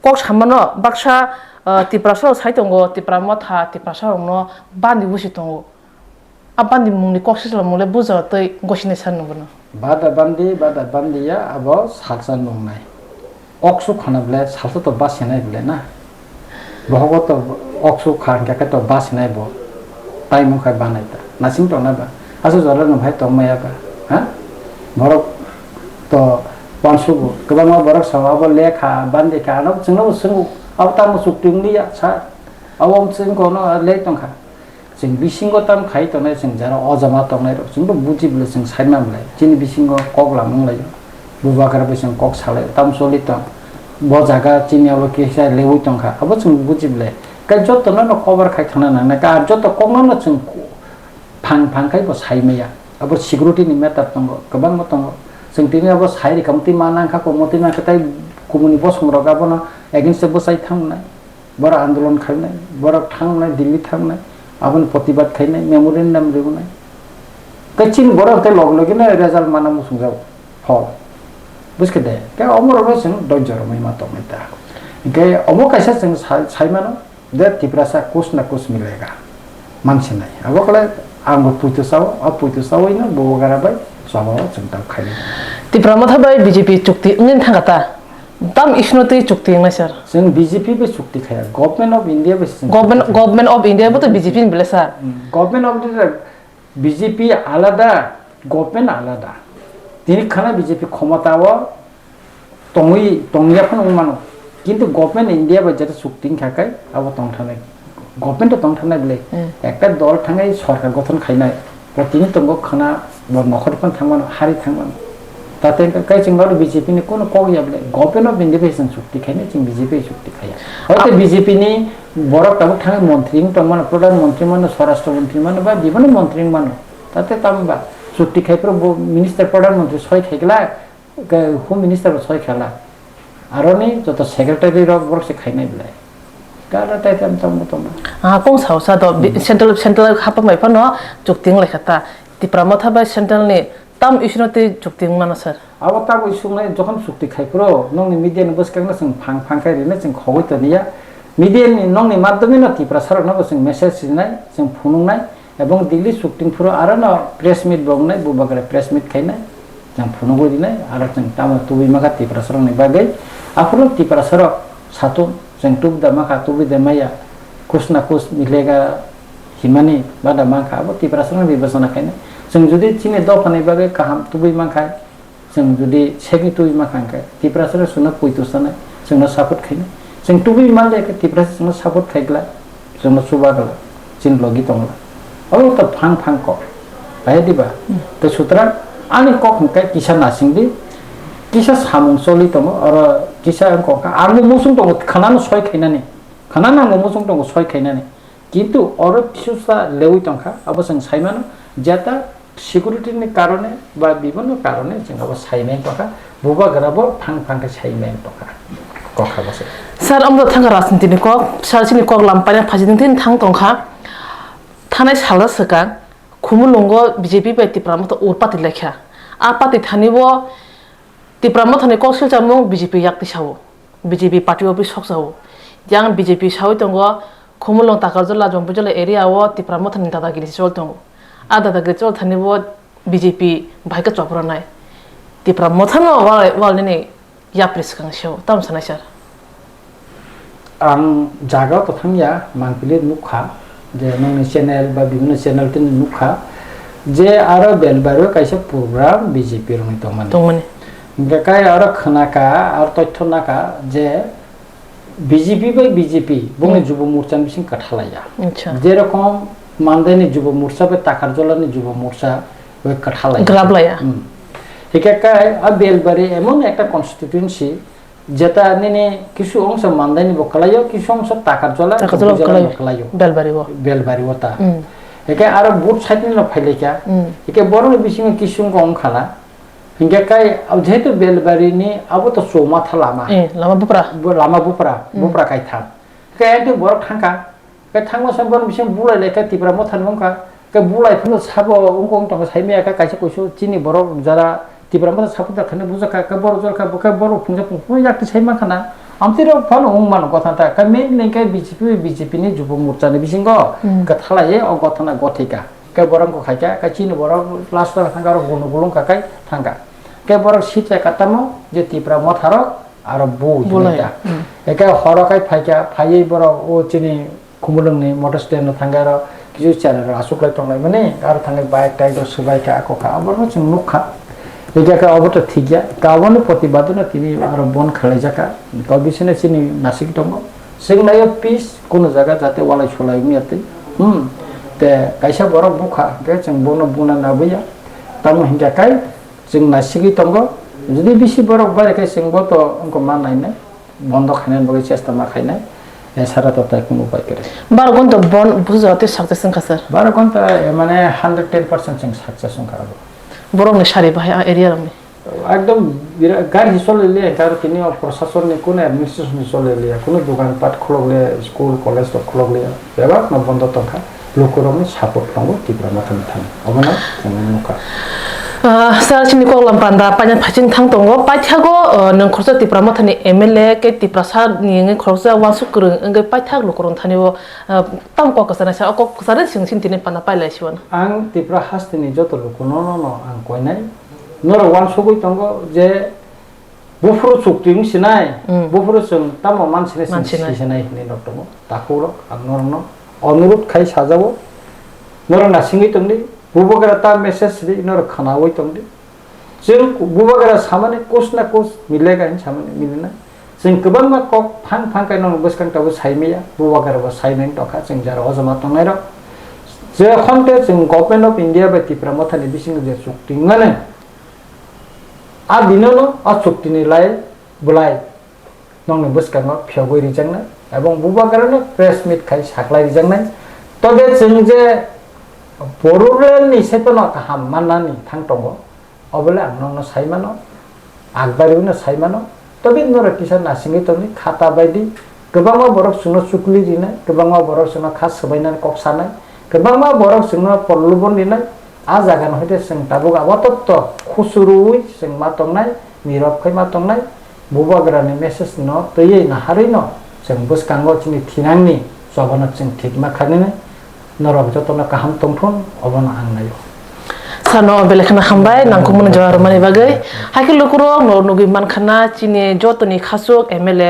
कक सामनो बक्सा तिप्रासो साइ दंगो तिप्रा मथा तिप्रासो न बान्दि बुसि दंगो abandi mungni koksis la mule buzo toi gosine san nubuno bada bandi ya abo saksan nungnai oksu khanable salso to basinai ble na bohogo to oksu khan ka to basinai bo tai mu khai banai ta nasim to na ba aso jara no bhai to maya ba ha borok to pansu kobang borok sawa bo lekha bandi ka no chungno sungu awta mu sukting ni ya sa awom chung ko no le tong kha जों बिसिंगो ताम खाइ तने जों जरा अजमा तंनाय जों तो बुजिबले जों साइमामलाय जिनि बिसिंगो कक लामंलाय बुबाकार बेसं कक साले ताम सलि त ब जागा चिनियालो केसा लेवै तंखा अब जों बुजिबले काय जतन न कवर खाइ थाना ना का जत कमन जों फां खाइ ब साइमेया abo security ni matter tongo kabang mo tongo sing tini abo sai kamti manang kha ko moti na khatai kumuni bosong rok abo na against abo sai thang na bora आंदोलन खाइनाय बरा थांनाय दिल्ली थांनाय आबन प्रतिबाद खाइनाय मेमोरेन्डाम रेबनाय कचिन बरा ते लग लगे ना रिजल्ट माना मुसुंजाव फल बुझके दे के अमर रसं दजर मै मातो मेता के अमो कैसा जों साइमानो दे तिब्रासा कुछ ना कुछ मिलेगा मानसि नाय अब कले आंगो पुइतो साव इनो बोगारा बाय साबाव जों ता खाइले तिब्रा मथा बाय बीजेपी चुक्ति उंगन थांगाता तम इस्नोते चुक्ति ना सर जों बीजेपी बे चुक्ति खाया गवर्नमेंट ऑफ इंडिया बे गवर्नमेंट ऑफ इंडिया बो तो बीजेपी बिले सर गवर्नमेंट ऑफ बीजेपी आलादा गवर्नमेंट आलादा তিনি খানা বিজেপি ক্ষমতাও টংয়া ফোন উমানো কিন্তু গভর্নমেন্ট ইন্ডিয়া বা যেটা চুক্তিং থাকায় আবো টংথানাই গভর্নমেন্ট টংথানাই বলে একটা দল থাঙাই সরকার গঠন খাইনাই প্রতিনি টঙ্গ খানা বা নখরফোন থাংমানো হারি থাংমানো তাতে কাই চিংগার বিজেপি নি কোনো কগিয়া বলে গভর্নমেন্ট অফ ইন্ডিয়া বেসন চুক্তি খাইনে চিং বিজেপি চুক্তি খাইয়া হয়তো বিজেপি নি বড় তাবো থাঙে মন্ত্রী টংমানো প্রধানমন্ত্রী মানো স্বরাষ্ট্রমন্ত্রী মানো বা বিভিন্ন মন্ত্রী মানো তাতে তামবা চুক্তি খাই পুরো মিনিস্টার প্রধানমন্ত্রী ছয় খাইগলা হোম মিনিস্টার ছয় খেলা আর নি যত সেক্রেটারি রক বড় সে খাই নাই বলে কারা তাই তাম তাম মতম কং সাউসা দ সেন্ট্রাল হাপা মাইফা ন চুক্তিং লেখাতা তিপ্রা মথা বাই সেন্ট্রাল নি তাম ইসনতে চুক্তিং মানা স্যার আবার তাম ইসুংনাই যখন চুক্তি খাই পুরো নংনি মিডিয়ান বসকাংনা जों ফাং খাই রিনে जों খগৈ তনিয়া মিডিয়ান নংনি মাধ্যমে ন তিপ্রা সরকনা जों মেসেজ সিনাই जों ফুনুংনাই এবং দিল্লি চুক্তিং পুরো আর ন প্রেস মিট বংনাই বুবাগরে প্রেস মিট খাইনাই जों फुनुगो दिनाय आरो जों तामा तुबि माखा तिप्रा सरंनि बागै आफुलो तिप्रा सर सातु जों तुब दा माखा तुबि दा माया कुछ ना कुछ मिलेगा हिमानि बादा माखा अब तिप्रा सरंनि बेबसना खायनाय जों जुदि चिनि दफानि बागै काहाम तुबि माखा जों जुदि सेगि तुबि माखा खाय तिप्रा सर सुना पुइतु सनाय जोंना सापोर्ट खायनाय जों तुबि माले तिप्रा सरंनि सापोर्ट खायग्ला जोंना सुबागला चिन लगी तंगला अब त फां फां को बायदिबा त सुतरा आनी कok के किसा नासिंगदि किसा सामुं सलि दङ आरो किसा कक आंगो मुसुं दङ खानानो सय खायनानै खानानो आंगो मुसुं दङ सय खायनानै किन्तु अरो पिसुसा लेवि दंखा अब जों साइमानो जेता सिकिउरिटिनि कारणे बा विभिन्न कारणे जों अब साइनाय दंखा बुबा गराबो फां फां के साइनाय दंखा कखा बसे सर अमरो थांगा राजनीतिनि कक सारसिनि कक लामपाने फाजिदिं थिन थां दंखा थानाय साला सका खुमुलंगो बीजेपी बाय तिप्रामथ और पार्टी लेखा आ पार्टी थानिबो तिप्रामथ थाने कौशल जामु बीजेपी याक्ति सावो बीजेपी पार्टी ऑफिस सक सावो जां बीजेपी सावै दंगो खुमुलं ताकारजला जम्पुजला एरिया वो तिप्रामथ थानि दादागिरि चल दंगो आ दादागिरि चल थानिबो बीजेपी भाइका चपरनाय तिप्रामथ न वालनि याप्रिस कांसेव ताम सनाय सर आं जागा तो थांया मांगपिले मुखा जे नोंनि चैनल बा विभिन्न चैनल तिन नुखा जे आरो बेलबारो कायसे प्रोग्राम बीजेपी रंनि दंमोन बेकाय आरो खनाका आरो तथ्यनाका जे बीजेपी बाय बीजेपी बुंनि जुब मोर्चा बिसिं कथालाया अच्छा जे रकम मानदायनि जुब मोर्चा बे ताकारजलानि जुब मोर्चा बे कथालाया ग्राबलाया हिकाय आ बेलबारी एमन एकटा कन्स्टिट्युएन्सि जेता नेने किछु अंश मानदायनि बकलायो किछु अंश ताकारजला बकलायो बेलबारी वता एके आरो बुट साइडनि न फाइलेका एके बरन बिसिं किसुं गं खाना हिंगाकाय अब जेहेतु बेलबारिनि अब तो सोमा था लामा बुपरा काय था के एते बर थांका के थांमा समबर बिसिं बुलाय लेका तिब्रा मथान बंका के बुलाय फुनो साबो अंगं तंग साइमेया का कायसे कइसु चिनि बर जरा तिब्रा मथा सापुदा खने बुजाका के बर जलका बका बर फुंजा फुंफु याक्ति साइमा खाना आमतिरो फन उंमान गथाता का मेन लिंके बीजेपी नि जुब मोर्चानि बिसिंग गथालाये अ गथना गथिका के बरंग खायका का चिनि बर लास्ट थांगा गुनु गुलुं काकाय थांगा के बर सिटे काटामो जे तिब्रा मथार आरो बुलाया एके हरकाय फायका फायै बर ओ चिनि खुमुलंनि मोटर स्टैंड थांगा र किजु चारा आसुकलाय तंनाय माने आरो थांनाय बाइक टाइक सुबायका आकोखा अबरनो जों नुखा एका अबत थिगिया गावनो प्रतिबादन तिनि आरो बन खलायजाका कबिसने सिनि नासिक दङ सिगनाय पीस कोनो जागा जाते वालाय सलाय मियाते ते कायसा बर बुखा के जों बनो बुना नाबैया ताम हिंगाकाय जों नासिगि दङ जुदि बिसि बर बारे के सिंबो तो अंको मानायनाय बन्द खायनाय बगे चेष्टा मा खायनाय এছাড়া তো তাই কোনো উপায় করে 12 ঘন্টা বন বুঝাতে সাকসেস ওংখা স্যার 12 ঘন্টা মানে 110% जों সাকসেস ওংখারো বরংনি সারি বাহাই এরিয়া রমি একদম গাড়ি চলেলে তার কিনি প্রশাসননি কোনো অ্যাডমিনিস্ট্রেশন চলেলে কোনো দোকানপাট খুললে স্কুল কলেজ তো খুললে এবার ন বন্ধ তখা লোকরমনি সাপোর্ট নাंगौ ত্রিপুরা মাথানি থাম অবনা মুখা স্যার চিনি কো লাম্পান্ডা পাইন ফাচিং থাং দंगो पाइथागो नों खरसा टिप्रा माथानि एमएलए के टिप्रा सा नि खरसा वासु करं अंगे पाइथाग लोकरन थानिबो ताम को कसना सा अको कसरे सिंसिन तिनि पाना पाइलाइसिवन आं टिप्रा हास्तिनि जत लोक न न न आं कयनाय नर वान सगै दंगो जे बुफुरु सुक्तिं सिनाय बुफुरु जों ताम मानसिनि सिनाय नि नटमो ताखौर आं नरन अनुरोध खाय साजाबो नर नासिङै तंनि बुबगरा ता मेसेज रि नर खानावै तंदि जों बुबगरा सामाने कोस ना कोस मिलेगा इन सामाने मिलना जों गोबां मा कक फां फां काय नंग बसकां ताबो साइमेया बुबगरा बा साइमेन तखा जों जारा अजमा तंनाय र जे खनते जों गभर्नमेन्ट अफ इंडिया बा टिप्रा मथानि बिसिं जे सुक्तिङाने आ बिनोनो आ सुक्तिनि लाय बुलाय नंग बसकां फियागै रिजांनाय एबं बुबगरानो प्रेस मिट खाय साख्लाय रिजांनाय तबे जों जे बर'रेलनि सेतना गाहाम माननानै थांदोंगो अबले आं नंनो साइमानो आगबारिनो साइमानो तबे नर किसान नासिङै तंनि खाता बायदि गोबांमा बरफ सुनो सुक्लि दिनाय गोबांमा बरफ सुनो खास सबायनानै कक सानाय गोबांमा बरफ सुनो पल्लुबन दिनाय आ जागान हयते जों दाबो आबातत्त खुसुरुय जों मा तंनाय निरबखै मा तंनाय बुबाग्रानि मेसेज न तयै नाहारै न जों बसकांगो चिनि थिनांनि जबन जों ठीक मा खानिने नरब जतन गाहाम तंफोन अबन आंनायो सानो बेलेखना खामबाय नांखौ मन जवार माने बागै हाइके लोकरो नुगै मानखाना चिनि जतनि खासुक एमएलए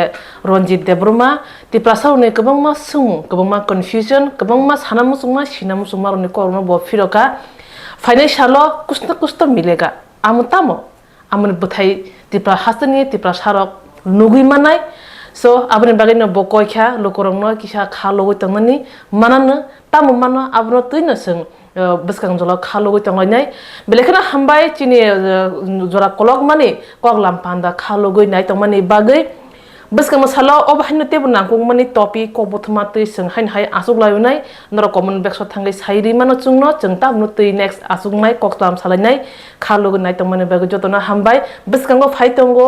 रनजित देब्रमा तिप्रासावने गोबांमा सुं गोबांमा कन्फ्यूजन गोबांमा साना मुसुंमा सिना मुसुंमा रनि करनो ब फिरका फाइनान्सियलो कुछ मिलेगा आमुतामो आमुन बथाय तिप्रा हासनि तिप्रा सारक नुगै मानाय सो आबने बागै न बकयखा लोकरंनो किसा खालगै तंनानि मानानो तामो मानो आबनो तैनो जों बसकां जला खालगै तंलायनाय बेलेखना हामबाय चिनि जरा कलक माने कक लामपान्दा खालगै नाय तंमानि बागै बसकां मसाला अबहायनो तेबो नांगौ माने टपिक को बथमा तै जों हाइन हाय आसुक लायनाय नर कमन बेक्स थांगै साइरि मानो चुंनो जों तामनो तै नेक्स्ट आसुकनाय कक लाम सालायनाय खालगै नाय तंमानि बागै जतना हामबाय बसकांगो फाइतंगो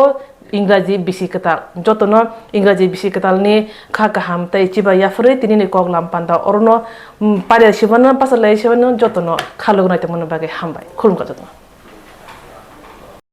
इंराजी बिसि कताल जतनो इंराजी बिसि कतालनि खा गाहाम तै चिबा याफरे तिनि कक लामपान्दा अरनो पारे सिबानो पासलाय सिबानो जतनो खालगनाय तमन बागै हामबाय खुलुमगा जतनो